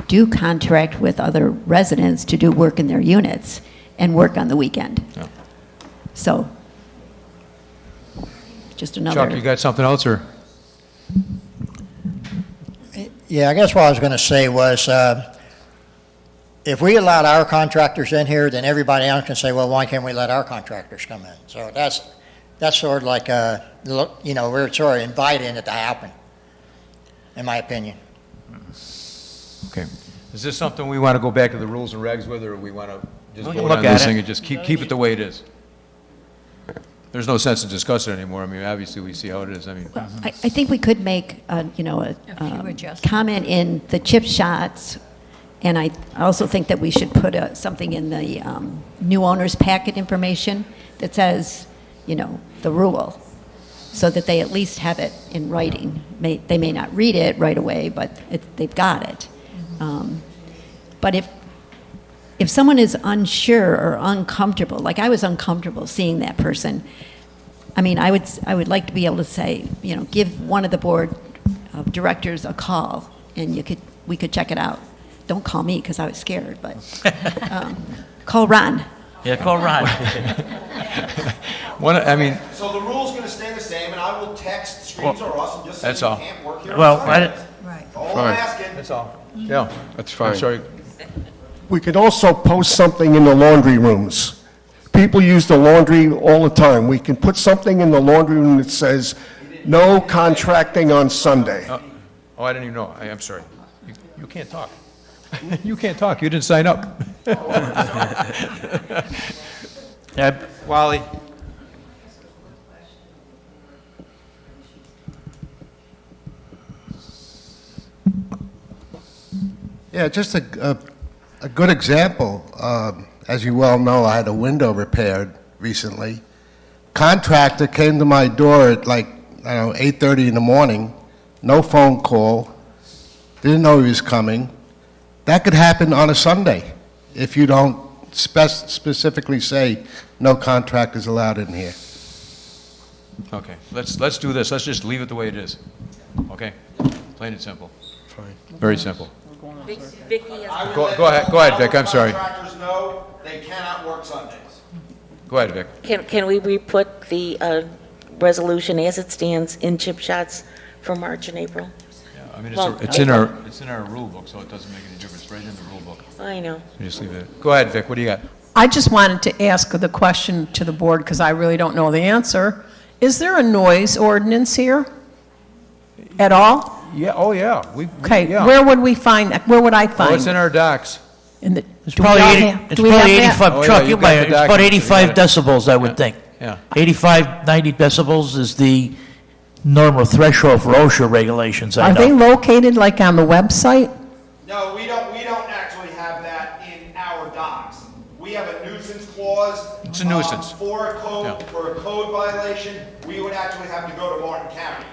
S2: do contract with other residents to do work in their units and work on the weekend.
S1: Yeah.
S2: So, just another.
S1: Chuck, you got something else, or?
S11: Yeah, I guess what I was going to say was, if we allowed our contractors in here, then everybody else can say, well, why can't we let our contractors come in? So that's sort of like, we're sort of inviting it to happen, in my opinion.
S1: Okay. Is this something we want to go back to the rules and regs with, or we want to just
S3: We can
S1: vote
S3: look
S1: on
S3: at
S1: this
S3: it.
S1: thing and just keep it the way it is? There's no sense in discussing it anymore. I mean, obviously, we see how it is. I mean,
S2: I think we could make, a comment in the chip shots, and I also think that we should put something in the new owner's packet information that says, the rule, so that they at least have it in writing. They may not read it right away, but they've got it. But if someone is unsure or uncomfortable, like I was uncomfortable seeing that person, I mean, I would like to be able to say, you know, give one of the board of directors a call, and we could check it out. Don't call me because I was scared, but call Ron.
S3: Yeah, call Ron.
S6: So the rule's gonna stay the same, and I will text Screens or us and just say
S1: That's
S6: you
S1: all.
S6: can't work here.
S3: Well,
S6: on
S3: I-
S6: Sundays.
S2: Right.
S6: All I'm
S4: Fine.
S6: asking.
S1: That's all. Yeah.
S4: That's
S1: I'm
S4: fine.
S1: sorry.
S12: We could also post something in the laundry rooms. People use the laundry all the time. We can put something in the laundry room that says, no contracting on Sunday.
S1: Oh, I didn't even know. I'm sorry. You can't talk. You can't talk. You didn't sign up.
S3: Yeah,
S1: Wally?
S7: Yeah, just a good example. As you well know, I had a window repaired recently. Contractor came to my door at like, I don't know, 8:30 in the morning, no phone call, didn't know he was coming. That could happen on a Sunday if you don't specifically say no contractors allowed in here.
S1: Okay, let's do this. Let's just leave it the way it is. Okay? Plain and simple. Very simple.
S10: Vicky has...
S1: Go ahead, Vic, I'm sorry.
S6: Contractors know they cannot work Sundays.
S1: Go ahead, Vic.
S10: Can we re-put the resolution as it stands in chip shots for March and April?
S1: I mean,
S10: Well,
S1: it's in our rule book, so it doesn't make any difference. Right in the rule book.
S10: I know.
S1: You just leave it. Go ahead, Vic, what do you got?
S13: I just wanted to ask the question to the board because I really don't know the answer. Is there a noise ordinance here at all?
S1: Yeah, oh, yeah.
S13: Okay,
S1: yeah.
S13: where would we find that? Where would I find?
S1: Oh, it's in our docs.
S13: In the,
S3: It's
S13: do we
S3: probably
S13: all
S3: 80,
S13: have-
S3: it's
S13: do we have
S3: probably
S13: that?
S3: 85,
S1: Oh, yeah,
S3: Chuck,
S1: you've
S3: you
S1: got
S3: might,
S1: the
S3: it's about
S1: documents, you
S3: 85
S1: got it.
S3: decibels, I would think.
S1: Yeah.
S3: 85, 90 decibels is the normal threshold for OSHA regulations, I
S13: Are they
S3: know.
S13: located like on the website?
S6: No, we don't actually have that in our docs. We have a nuisance clause.
S1: It's a nuisance.
S6: For a
S1: Yeah.
S6: code violation, we would actually have to go to Martin County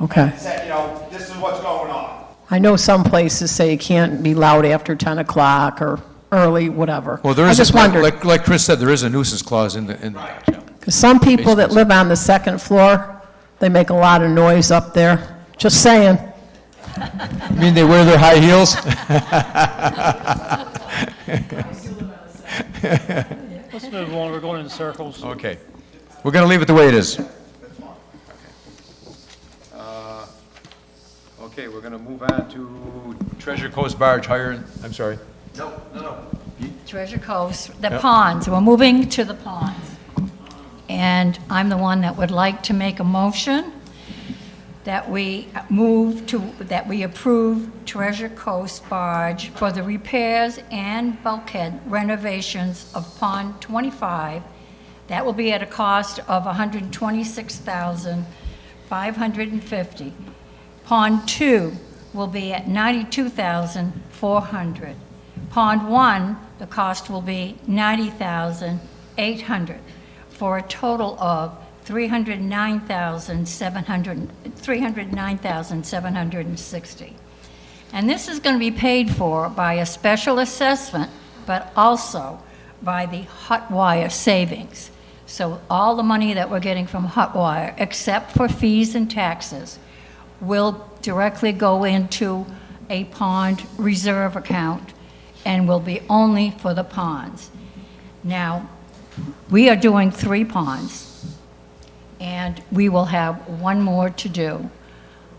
S13: Okay.
S6: and say, you know, this is what's going on.
S13: I know some places say it can't be loud after 10 o'clock or early, whatever.
S1: Well, there
S13: I
S1: is,
S13: just wondered,
S1: like Chris said, there is a nuisance clause in the docs, yeah.
S13: because some people that live on the second floor, they make a lot of noise up there. Just saying.
S1: You mean they wear their high heels?
S5: Let's move on, we're going in circles.
S1: Okay. We're going to leave it the way it is. Okay, we're going to move on to Treasure Coast Barge hire, I'm sorry.
S8: Treasure Coast, the
S1: Yep.
S8: ponds, we're moving to the ponds. And I'm the one that would like to make a motion that we that we approve Treasure Coast Barge for the repairs and bulkhead renovations of Pond 25. That will be at a cost of $126,550. Pond 2 will be at $92,400. Pond 1, the cost will be $90,800, for a total of $309,760. And this is going to be paid for by a special assessment, but also by the hot wire savings. So all the money that we're getting from hot wire, except for fees and taxes, will directly go into a pond reserve account and will be only for the ponds. Now, we are doing 3 ponds, and we will have 1 more to do.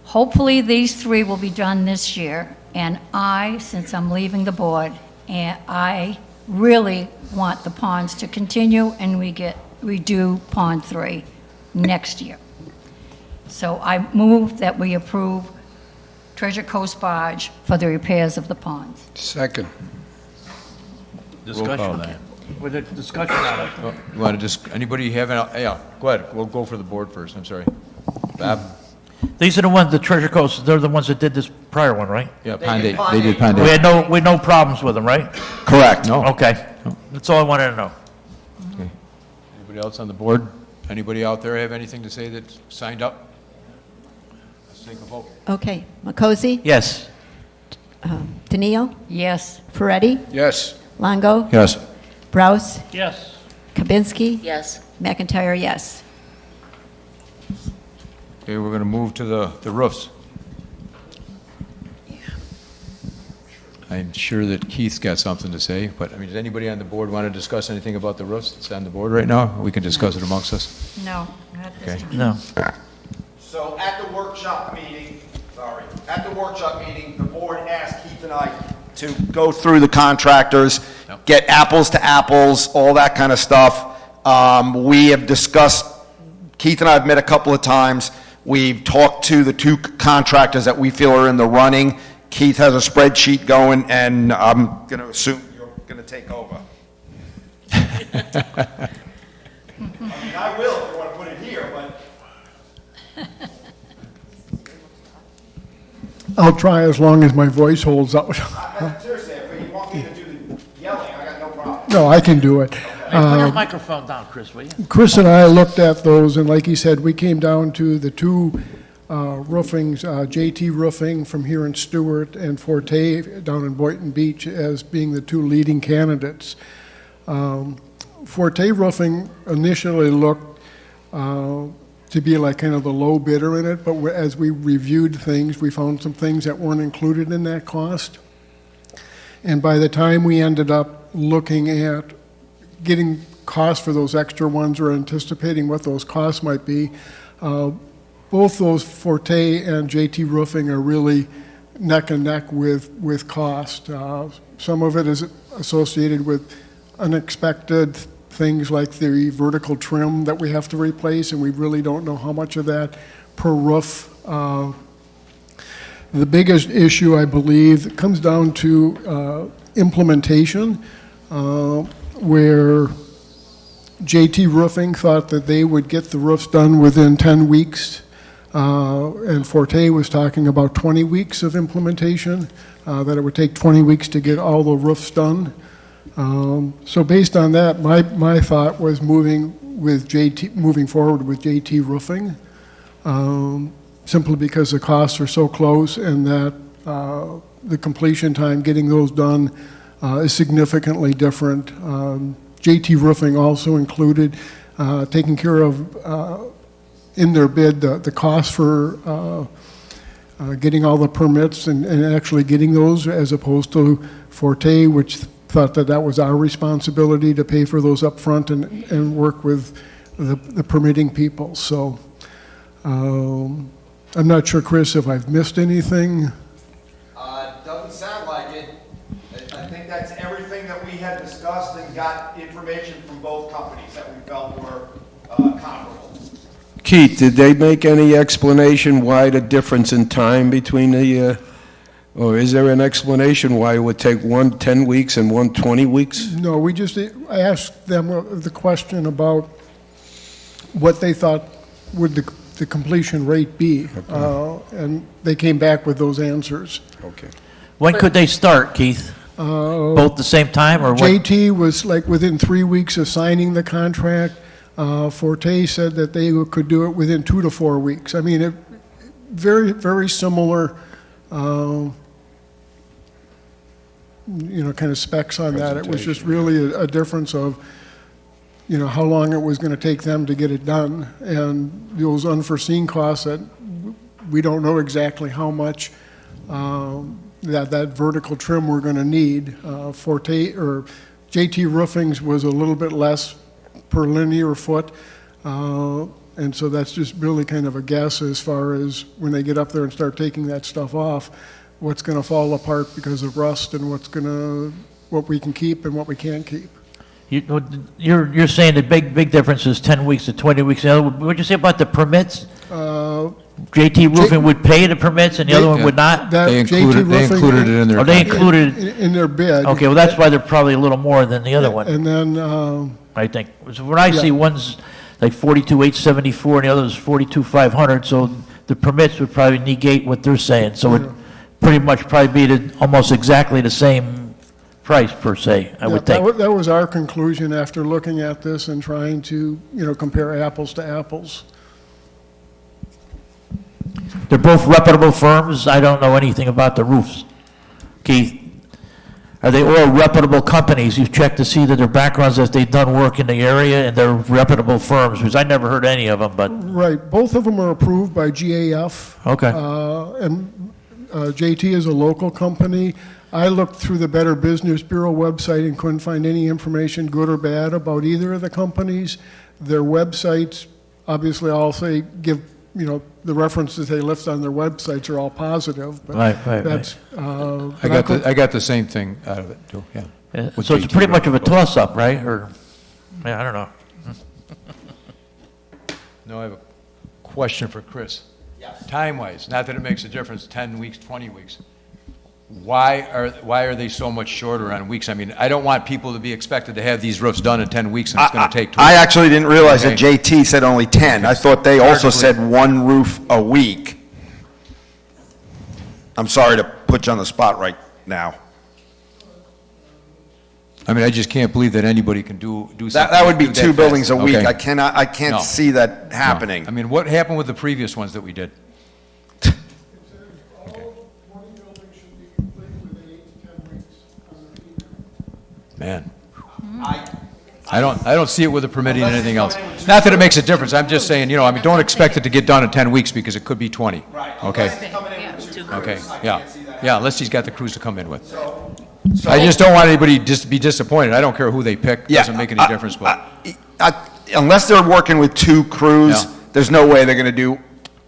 S8: Hopefully, these 3 will be done this year, and since I'm leaving the board, and I really want the ponds to continue, and we do Pond 3 next year. So I move that we approve Treasure Coast Barge for the repairs of the ponds.
S4: Second.
S3: Discussion. With a discussion on it.
S1: You want to anybody have, yeah, go ahead, we'll go for the board first, I'm sorry. Bob?
S3: These are the ones, the Treasure Coast, they're the ones that did this prior one, right?
S1: Yeah, Pond 8, they did Pond 8.
S3: We had no problems with them, right?
S6: Correct.
S1: No.
S3: Okay. That's all I wanted to know.
S1: Okay. Anybody else on the board? Anybody out there have anything to say that signed up? Let's take a vote.
S2: Okay, Makosi,
S3: Yes.
S2: Daniil,
S8: Yes.
S2: Ferretti,
S4: Yes.
S2: Longo,
S1: Yes.
S2: Braus,
S5: Yes.
S2: Kabinski,
S10: Yes.
S2: McIntyre, yes.
S1: Okay, we're going to move to the roofs. I'm sure that Keith's got something to say, but, I mean, does anybody on the board want to discuss anything about the roofs that's on the board right now? We can discuss it amongst us.
S8: No, not this
S1: Okay.
S8: time.
S3: No.
S6: So at the workshop meeting, the board asked Keith and I to go through the contractors, get apples to apples, all that kind of stuff. We have discussed, Keith and I have met a couple of times. We've talked to the two contractors that we feel are in the running. Keith has a spreadsheet going, and I'm going to assume you're going to take over. I mean, I will if you want to put it here, but...
S14: I'll try as long as my voice holds out.
S6: Seriously, if you want me to do the yelling, I got no problem.
S14: No, I can do it.
S3: Hey, put your microphone down, Chris, will you?
S14: Chris and I looked at those, and like he said, we came down to the two roofings, JT Roofing from here in Stewart and Forte down in Boynton Beach as being the two leading candidates. Forte Roofing initially looked to be like kind of the low bidder in it, but as we reviewed things, we found some things that weren't included in that cost. And by the time we ended up looking at getting costs for those extra ones or anticipating what those costs might be, both those Forte and JT Roofing are really neck and neck with cost. Some of it is associated with unexpected things like the vertical trim that we have to replace, and we really don't know how much of that per roof. The biggest issue, I believe, comes down to implementation, where JT Roofing thought that they would get the roofs done within 10 weeks, and Forte was talking about 20 weeks of implementation, that it would take 20 weeks to get all the roofs done. So based on that, my thought was moving forward with JT Roofing, simply because the costs are so close and that the completion time getting those done is significantly different. JT Roofing also included taking care of, in their bid, the cost for getting all the permits and actually getting those, as opposed to Forte, which thought that that was our responsibility to pay for those up front and work with the permitting people. So I'm not sure, Chris, if I've missed anything.
S6: Doesn't sound like it. I think that's everything that we had discussed and got information from both companies that we felt were comparable.
S4: Keith, did they make any explanation why the difference in time between the, or is there an explanation why it would take one 10 weeks and one 20 weeks?
S14: No, I asked them the question about what they thought would the completion rate be, and they came back with those answers.
S4: Okay.
S3: When could they start, Keith? Both the same time, or what?
S14: JT was like within 3 weeks of signing the contract. Forte said that they could do it within 2 to 4 weeks. I mean, very, very similar, kind of specs on that. It was just really a difference of, how long it was going to take them to get it done, and those unforeseen costs that we don't know exactly how much that vertical trim we're going to need. Forte or JT Roofing's was a little bit less per linear foot, and so that's just really kind of a guess as far as when they get up there and start taking that stuff off, what's going to fall apart because of rust and what we can keep and what we can't keep.
S3: You're saying the big difference is 10 weeks to 20 weeks. What would you say about the permits? JT Roofing would pay the permits and the other one would not?
S1: They included it in their.
S3: Oh, they included it
S14: in their bid.
S3: Okay, well, that's why they're probably a little more than the other one.
S14: And then,
S3: I think. So when I see one's like 42,874 and the other's 42,500, so the permits would probably negate what they're saying. So it pretty much probably be almost exactly the same price per se, I would think.
S14: That was our conclusion after looking at this and trying to, compare apples to apples.
S3: They're both reputable firms. I don't know anything about the roofs. Keith, are they all reputable companies? You've checked to see that their backgrounds, if they've done work in the area, and they're reputable firms, because I never heard any of them, but,
S14: Right, both of them are approved by GAF.
S3: Okay.
S14: And JT is a local company. I looked through the Better Business Bureau website and couldn't find any information, good or bad, about either of the companies. Their websites, obviously, I'll say, give, the references they list on their websites are all positive, but
S3: Right.
S14: that's.
S1: I got the same thing out of it, too, yeah. With
S3: so it's
S1: JT
S3: pretty much of a
S1: Roofing.
S3: toss-up, right? Or, yeah, I don't know.
S1: No, I have a question for Chris. Yes. Time-wise, not that it makes a difference, 10 weeks, 20 weeks. Why are they so much shorter on weeks? I mean, I don't want people to be expected to have these roofs done in 10 weeks, and it's going to take 20.
S6: I actually didn't realize that
S1: Okay.
S6: JT said only 10. I thought they also said one roof a week. I'm sorry to put you on the spot right now.
S1: I mean, I just can't believe that anybody can do something.
S6: That would be
S1: do that
S6: two
S1: fast.
S6: buildings a week.
S1: Okay.
S6: I can't
S1: No.
S6: see that
S1: No.
S6: happening.
S1: I mean, what happened with the previous ones that we did? Man. I don't see it with the permitting and anything else. Not that it makes a difference, I'm just saying, don't expect it to get done in 10 weeks because it could be 20. Okay? Okay, yeah, unless he's got the crews to come in with. I just don't want anybody to be disappointed. I don't care who they pick,
S6: Yeah,
S1: doesn't make any difference, but.
S6: Unless they're working with two crews,
S1: Yeah.
S6: there's no way they're going to do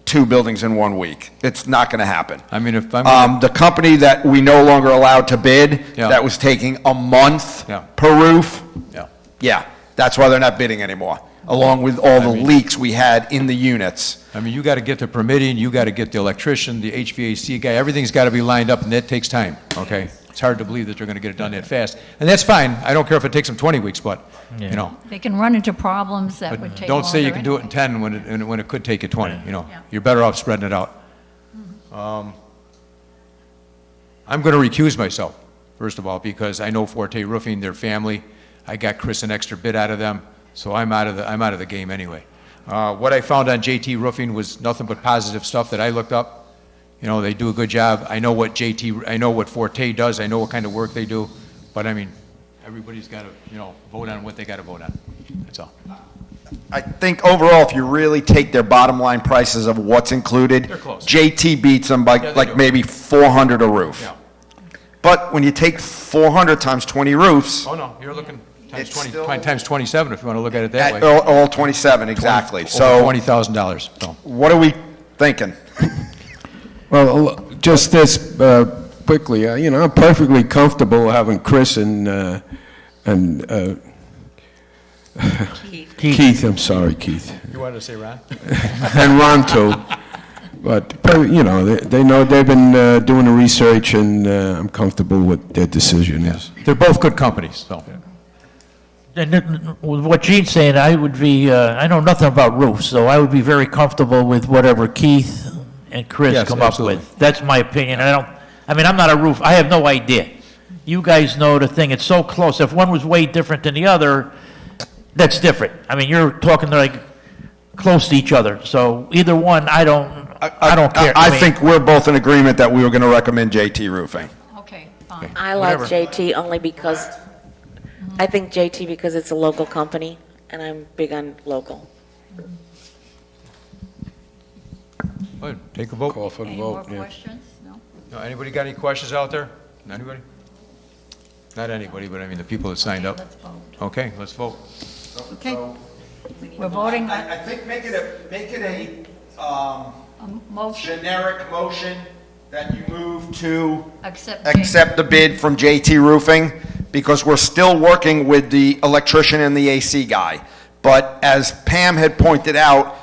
S6: two buildings in 1 week. It's not going to happen.
S1: I mean, if I'm.
S6: The company that we no longer allowed to bid,
S1: Yeah.
S6: that was taking a month
S1: Yeah.
S6: per roof,
S1: Yeah.
S6: yeah, that's why they're not bidding anymore, along with all the leaks we had in the units.
S1: I mean, you got to get the permitting, you got to get the electrician, the HVAC guy, everything's got to be lined up, and that takes time, okay? It's hard to believe that they're going to get it done that fast. And that's fine, I don't care if it takes them 20 weeks, but,
S8: They can run into problems that would take
S1: don't say you
S8: longer
S1: can do it in 10 when it could take you 20, You're better off spreading it out. I'm going to recuse myself, first of all, because I know Forte Roofing, their family. I got Chris an extra bid out of them, so I'm out of the game anyway. What I found on JT Roofing was nothing but positive stuff that I looked up. They do a good job. I know what Forte does. I know what kind of work they do. But I mean, everybody's got to, vote on what they got to vote on. That's all.
S6: I think overall, if you really take their bottom line prices of what's included,
S1: They're close.
S6: JT beats them by
S1: they
S6: like
S1: do.
S6: maybe 400 a roof.
S1: Yeah.
S6: But when you take 400 times 20 roofs,
S1: Oh, no, you're looking times
S6: It's
S1: 20,
S6: still-
S1: times 27 if you want to look at it that
S6: at
S1: way.
S6: all 27, exactly.
S1: Over
S6: So
S1: $20,000, so.
S6: what are we thinking?
S4: Well, just this quickly, I'm perfectly comfortable having Chris and Keith, I'm sorry, Keith,
S1: You wanted to say Ron?
S4: and Ron too. But, they know they've been doing the research, and I'm comfortable with their decision, yes.
S1: They're both good companies, so.
S3: And then, with what Gene's saying, I would be, I know nothing about roofs, so I would be very comfortable with whatever Keith and Chris
S1: Yes,
S3: come up
S1: absolutely.
S3: with. That's my opinion. I'm not a roof, I have no idea. You guys know the thing, it's so close. If one was way different than the other, that's different. I mean, you're talking like close to each other, so either one, I don't care.
S6: I
S3: mean,
S6: think we're both in agreement that we were going to recommend JT Roofing.
S8: Okay, fine.
S10: I like
S3: Whatever.
S10: JT only because, I think JT because it's a local company, and I'm big on local.
S1: Go ahead, take a vote.
S4: Call for the
S8: Any more
S4: vote, yeah.
S8: questions? No?
S1: No, anybody got any questions out there? Anybody? Not anybody, but I mean the people that signed up.
S8: Let's vote.
S1: Okay, let's vote.
S2: Okay.
S8: We're voting on
S6: I think make it a
S8: a motion,
S6: generic motion that you move to
S8: accept.
S6: accept the bid from JT Roofing, because we're still working with the electrician and the AC guy. But as Pam had pointed out,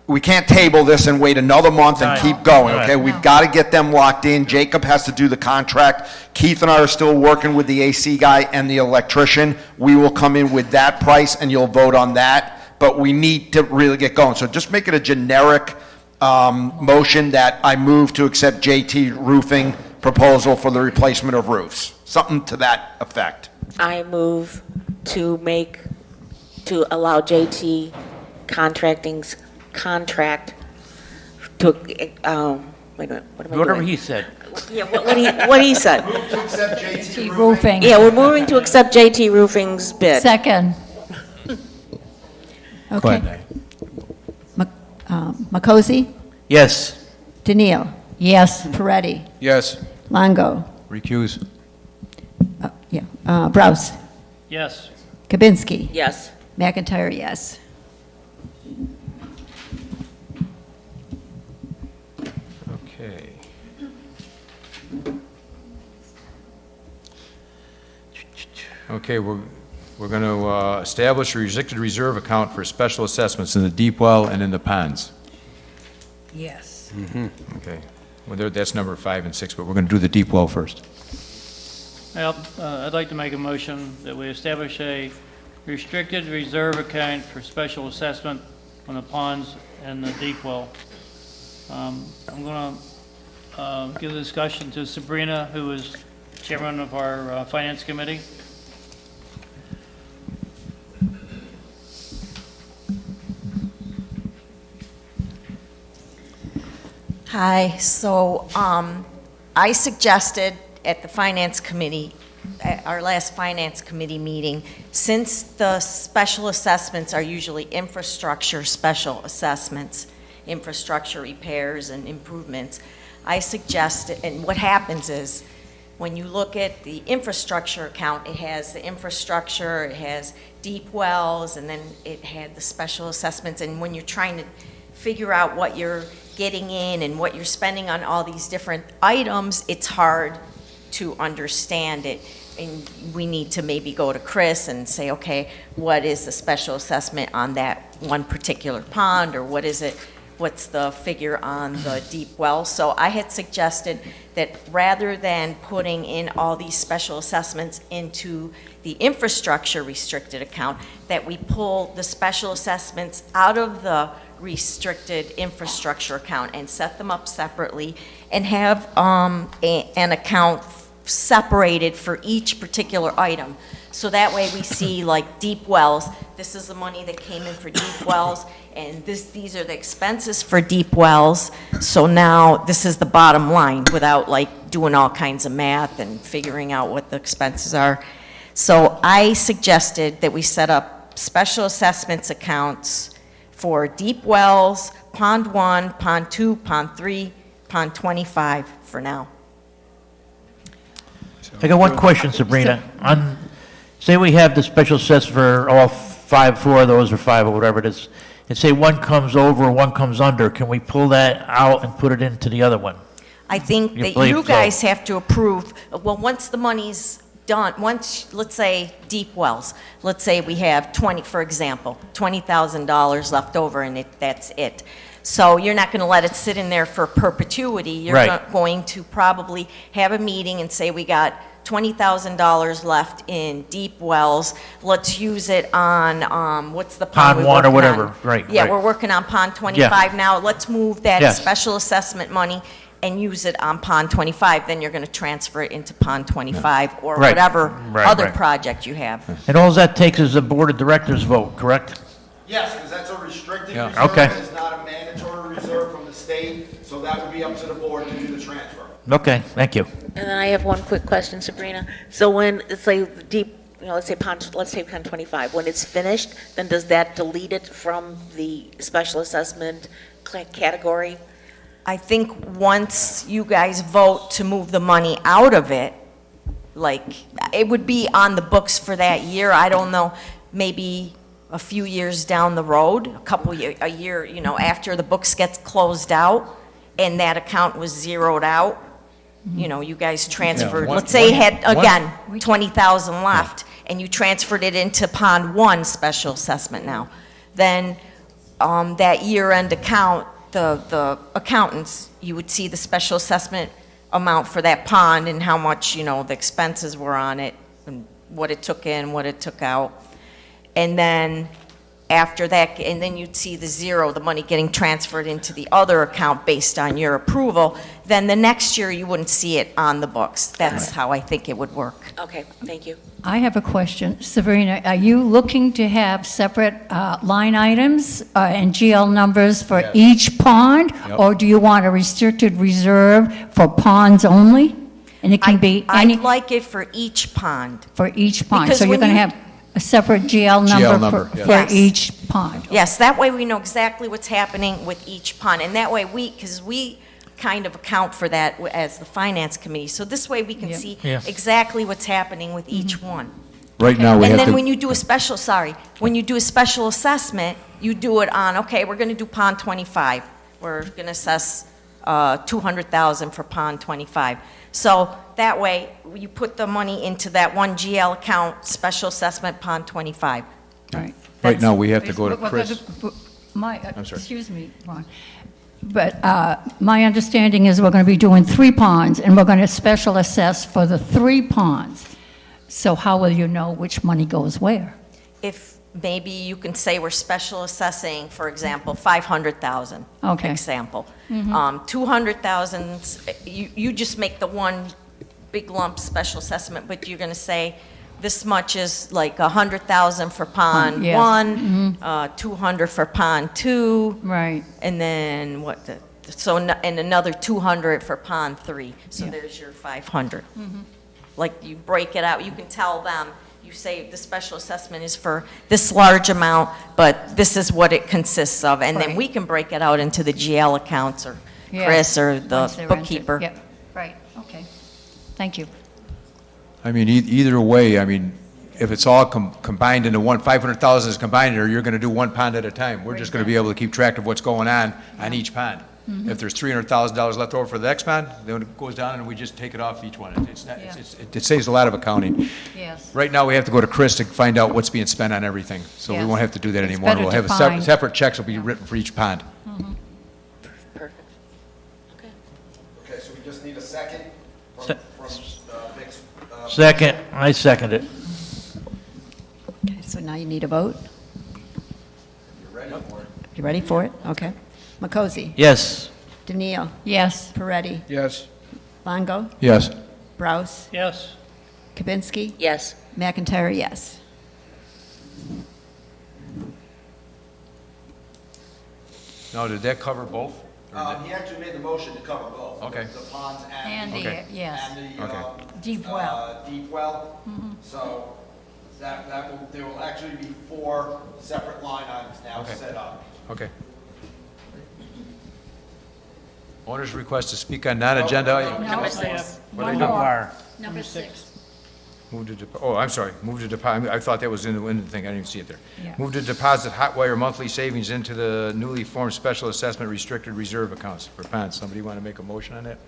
S6: we can't table this and wait another month and
S3: Right.
S6: keep going,
S3: Right.
S6: okay? We've got to get them locked in. Jacob has to do the contract. Keith and I are still working with the AC guy and the electrician. We will come in with that price and you'll vote on that, but we need to really get going. So just make it a generic motion that I move to accept JT Roofing proposal for the replacement of roofs. Something to that effect.
S10: I move to allow JT contract to, wait a minute, what am I doing?
S3: Whatever he said.
S10: Yeah, what he said.
S8: JT Roofing.
S10: Yeah, we're moving to accept JT Roofing's bid.
S8: Second.
S2: Okay. Makosi,
S3: Yes.
S2: Daniil,
S8: Yes.
S2: Peretti,
S1: Yes.
S2: Longo,
S1: Recuse.
S2: Brous,
S5: Yes.
S2: Kabinski,
S10: Yes.
S2: McIntyre, yes.
S1: Okay. Okay, we're going to establish a restricted reserve account for special assessments in the deep well and in the ponds.
S8: Yes.
S1: Okay. Well, that's number 5 and 6, but we're going to do the deep well first.
S5: Well, I'd like to make a motion that we establish a restricted reserve account for special assessment on the ponds and the deep well. I'm going to give the discussion to Sabrina, who is chairman of our finance committee.
S9: Hi, so I suggested at the finance committee, at our last finance committee meeting, since the special assessments are usually infrastructure special assessments, infrastructure repairs and improvements, I suggested, and what happens is, when you look at the infrastructure account, it has the infrastructure, it has deep wells, and then it had the special assessments, and when you're trying to figure out what you're getting in and what you're spending on all these different items, it's hard to understand it. And we need to maybe go to Chris and say, okay, what is the special assessment on that one particular pond, or what is it, what's the figure on the deep well? So I had suggested that rather than putting in all these special assessments into the infrastructure restricted account, that we pull the special assessments out of the restricted infrastructure account and set them up separately and have an account separated for each particular item. So that way we see like deep wells, this is the money that came in for deep wells, and these are the expenses for deep wells. So now this is the bottom line without like doing all kinds of math and figuring out what the expenses are. So I suggested that we set up special assessments accounts for deep wells, Pond 1, Pond 2, Pond 3, Pond 25 for now.
S3: I got one question, Sabrina. Say we have the special assessment for all 4 of those, or 5, or whatever it is, and say one comes over, one comes under, can we pull that out and put it into the other one?
S9: I think
S3: You
S9: that
S3: believe
S9: you
S3: so?
S9: guys have to approve, well, once the money's done, once, let's say, deep wells, let's say we have 20, for example, $20,000 left over and that's it. So you're not going to let it sit in there for perpetuity. You're
S3: Right.
S9: going to probably have a meeting and say, we got $20,000 left in deep wells. Let's use it on, what's the pond
S3: Pond
S9: we're
S3: 1 or
S9: working
S3: whatever.
S9: on?
S3: Right,
S9: Yeah,
S3: right.
S9: we're working on Pond 25 now. Let's move that
S3: Yes.
S9: special assessment money and use it on Pond 25. Then you're going to transfer it into Pond 25 or
S3: Right.
S9: whatever
S3: Right,
S9: other
S3: right.
S9: project you have.
S3: And all that takes is a board of directors vote, correct?
S6: Yes, because that's a restricted
S1: Yeah.
S6: reserve.
S3: Okay.
S6: It's not a mandatory reserve from the state, so that would be up to the board to do the transfer.
S3: Okay, thank you.
S10: And then I have one quick question, Sabrina. So when, let's say, deep, let's say Pond 25, when it's finished, then does that delete it from the special assessment category?
S9: I think once you guys vote to move the money out of it, like, it would be on the books for that year. I don't know, maybe a few years down the road, a year, after the books gets closed out and that account was zeroed out, you guys transferred,
S1: one-
S9: let's say you had,
S1: one-
S9: again, 20,000 left, and you transferred it into Pond 1 special assessment now. Then, that year-end account, the accountants, you would see the special assessment amount for that pond and how much, the expenses were on it, and what it took in, what it took out. And then, after that, and then you'd see the zero, the money getting transferred into the other account based on your approval, then the next year you wouldn't see it on the books. That's how I think it would work.
S10: Okay, thank you.
S8: I have a question. Sabrina, are you looking to have separate line items and GL numbers for each pond?
S1: Yep.
S8: Or do you want a restricted reserve for ponds only? And it can be any,
S9: I'd like it for each pond.
S8: for each pond?
S9: Because
S8: So you're
S9: when
S8: going to
S9: you-
S8: have a separate GL
S1: GL
S8: number
S1: number,
S8: for
S1: yes.
S8: for
S9: Yes.
S8: each pond?
S9: Yes, that way we know exactly what's happening with each pond, and that way because we kind of account for that as the finance committee, so this way we can
S8: Yep.
S9: see
S3: Yeah.
S9: exactly what's happening with each one.
S1: Right now, we
S9: And
S1: have
S9: then
S1: to...
S9: when you do a special, when you do a special assessment, you do it on, okay, we're gonna do pond 25. We're gonna assess 200,000 for pond 25. So that way, you put the money into that one GL account, special assessment pond 25.
S8: Right.
S1: Right now, we have to go to
S8: But-
S1: Chris.
S8: My,
S1: sorry.
S8: excuse me, Ron. But my understanding is we're going to be doing 3 ponds, and we're going to special assess for the 3 ponds. So how will you know which money goes where?
S9: If maybe you can say we're special assessing, for example, 500,000.
S8: Okay.
S9: Example. 200,000, you just make the one big lump special assessment, but you're going to say this much is like 100,000 for pond
S8: Yes.
S9: 1, 200 for pond 2,
S8: Right.
S9: and then and another 200 for pond 3. So
S8: Yeah.
S9: there's your 500. Like you break it out, you can tell them, you say the special assessment is for this large amount, but this is what it consists of. And then
S8: Right.
S9: we can break it out into the GL accounts or
S8: Yes.
S9: Chris or the
S8: Once they're entered.
S9: bookkeeper.
S8: Yep, right, okay. Thank you.
S1: I mean, either way, I mean, if it's all combined into one, 500,000 is combined, or you're going to do one pond at a time. We're just going to be able to keep track of what's going on each pond. If there's $300,000 left over for the next pond, then it goes down and we just take it off each one. It saves a lot of accounting.
S8: Yes.
S1: Right now, we have to go to Chris to find out what's being spent on everything, so we
S8: Yes.
S1: won't have to do that
S8: It's
S1: anymore.
S8: better
S1: We'll have
S8: defined.
S1: separate checks will be written for each pond.
S10: Perfect. Okay.
S6: Okay, so we just need a second
S3: Se-
S6: from Vic's...
S3: Second, I second it.
S2: Okay, so now you need a vote?
S6: You're ready for it?
S2: You ready for it? Okay. Makosi?
S3: Yes.
S2: Daniil?
S8: Yes.
S2: Peretti?
S4: Yes.
S2: Longo?
S1: Yes.
S2: Brous?
S5: Yes.
S2: Kabinski?
S10: Yes.
S2: McIntyre, yes.
S1: Now, did that cover both?
S6: He actually made the motion to cover both.
S1: Okay.
S6: The ponds
S8: And
S1: Okay.
S8: the, yes,
S6: and the,
S1: Okay.
S8: deep well.
S6: deep well. So there will actually be 4 separate line items now
S1: Okay.
S6: set up.
S1: Okay. Owner's request to speak on non-agenda items.
S10: Number 6.
S8: One more. Number 6.
S1: Move to, I'm sorry, move to deposit, I thought that was in the thing, I didn't even see it there.
S8: Yeah.
S1: Move to deposit hot wire monthly savings into the newly formed special assessment restricted reserve accounts for ponds. Somebody want to make a motion on that?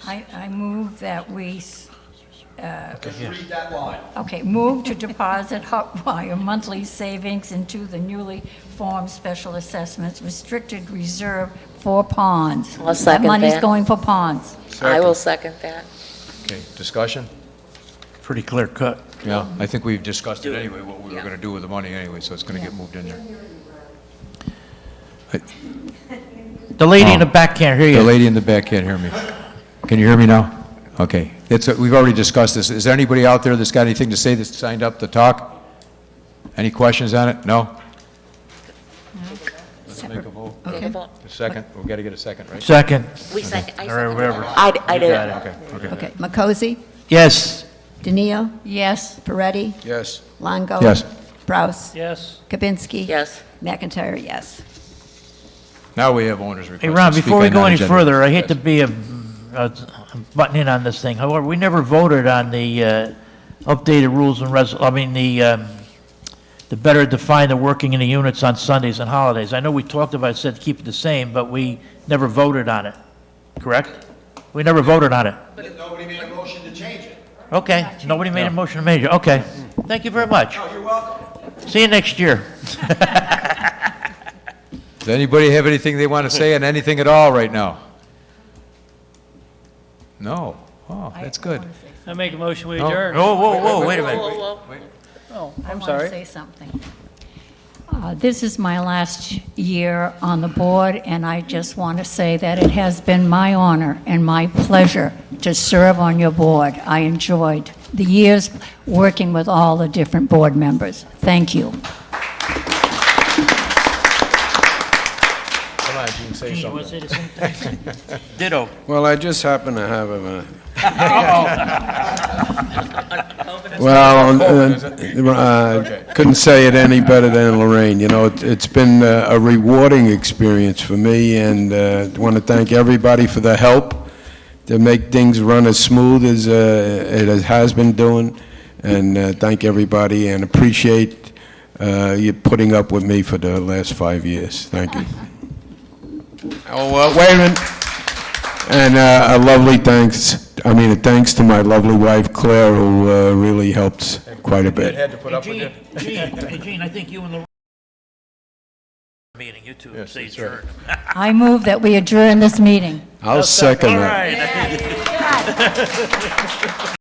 S8: I move that we,
S6: Just read that line.
S8: okay, move to deposit hot wire monthly savings into the newly formed special assessments restricted reserve for ponds.
S10: I'll second
S8: money's
S10: that.
S8: going for ponds.
S10: I will second that.
S1: Okay, discussion?
S3: Pretty clear cut.
S1: Yeah, I think we've discussed it anyway, what we were
S10: Yeah.
S1: going to do with the money anyway, so it's going to get moved in there.
S3: The lady in the
S1: Oh.
S3: back can't hear
S1: The
S3: you.
S1: lady in the back can't hear me. Can you hear me now? Okay, we've already discussed this. Is there anybody out there that's got anything to say that's signed up to talk? Any questions on it? No? Let's make a vote.
S10: Take a vote.
S1: A second, we've got to get a second, right?
S3: Second.
S10: We second, I
S3: Or
S10: second.
S3: whatever.
S10: I did
S3: got
S10: it.
S1: Okay, okay.
S2: Okay, Makosi?
S3: Yes.
S2: Daniil?
S8: Yes.
S2: Peretti?
S4: Yes.
S2: Longo?
S1: Yes.
S2: Brous?
S5: Yes.
S2: Kabinski?
S10: Yes.
S2: McIntyre, yes.
S1: Now we have owner's request.
S3: Hey, Ron,
S1: to speak
S3: before we
S1: on
S3: go any
S1: non-agenda.
S3: further, I hate to
S1: Yes.
S3: be button in on this thing. However, we never voted on the updated rules and the better define the working in the units on Sundays and holidays. I know we talked about it, said keep it the same, but we never voted on it, correct? We never voted on it.
S6: But nobody made a motion to change it.
S3: Okay, nobody made a motion to major. Okay, thank you very much.
S6: Oh, you're welcome.
S3: See you next year.
S1: Does anybody have anything they want to say on anything at all right now? No? Oh, that's good.
S5: I make a motion we
S1: No.
S5: adjourn.
S3: Whoa, whoa, whoa, wait a minute.
S10: Whoa, whoa, whoa.
S8: I want
S5: sorry.
S8: to say something. This is my last year on the board, and I just want to say that it has been my honor and my pleasure to serve on your board. I enjoyed the years working with all the different board members. Thank you.
S1: Come on, Gene, say
S3: Gene, you want to say the same thing? Ditto.
S4: Well, I just happen to have a... Well, couldn't say it any better than Lorraine. You know, it's been a rewarding experience for me, and I want to thank everybody for the help to make things run as smooth as it has been doing, and thank everybody, and appreciate you putting up with me for the last 5 years. Thank you. Oh, wait a minute. And a lovely thanks to my lovely wife, Claire, who really helped quite a bit.
S1: Had to put up with you.
S3: Gene, I think you and the meeting, you two,
S1: Yes,
S3: say
S1: that's right.
S3: adjourn.
S8: I move that we adjourn this meeting.
S4: I'll second
S3: All
S4: that.
S3: right.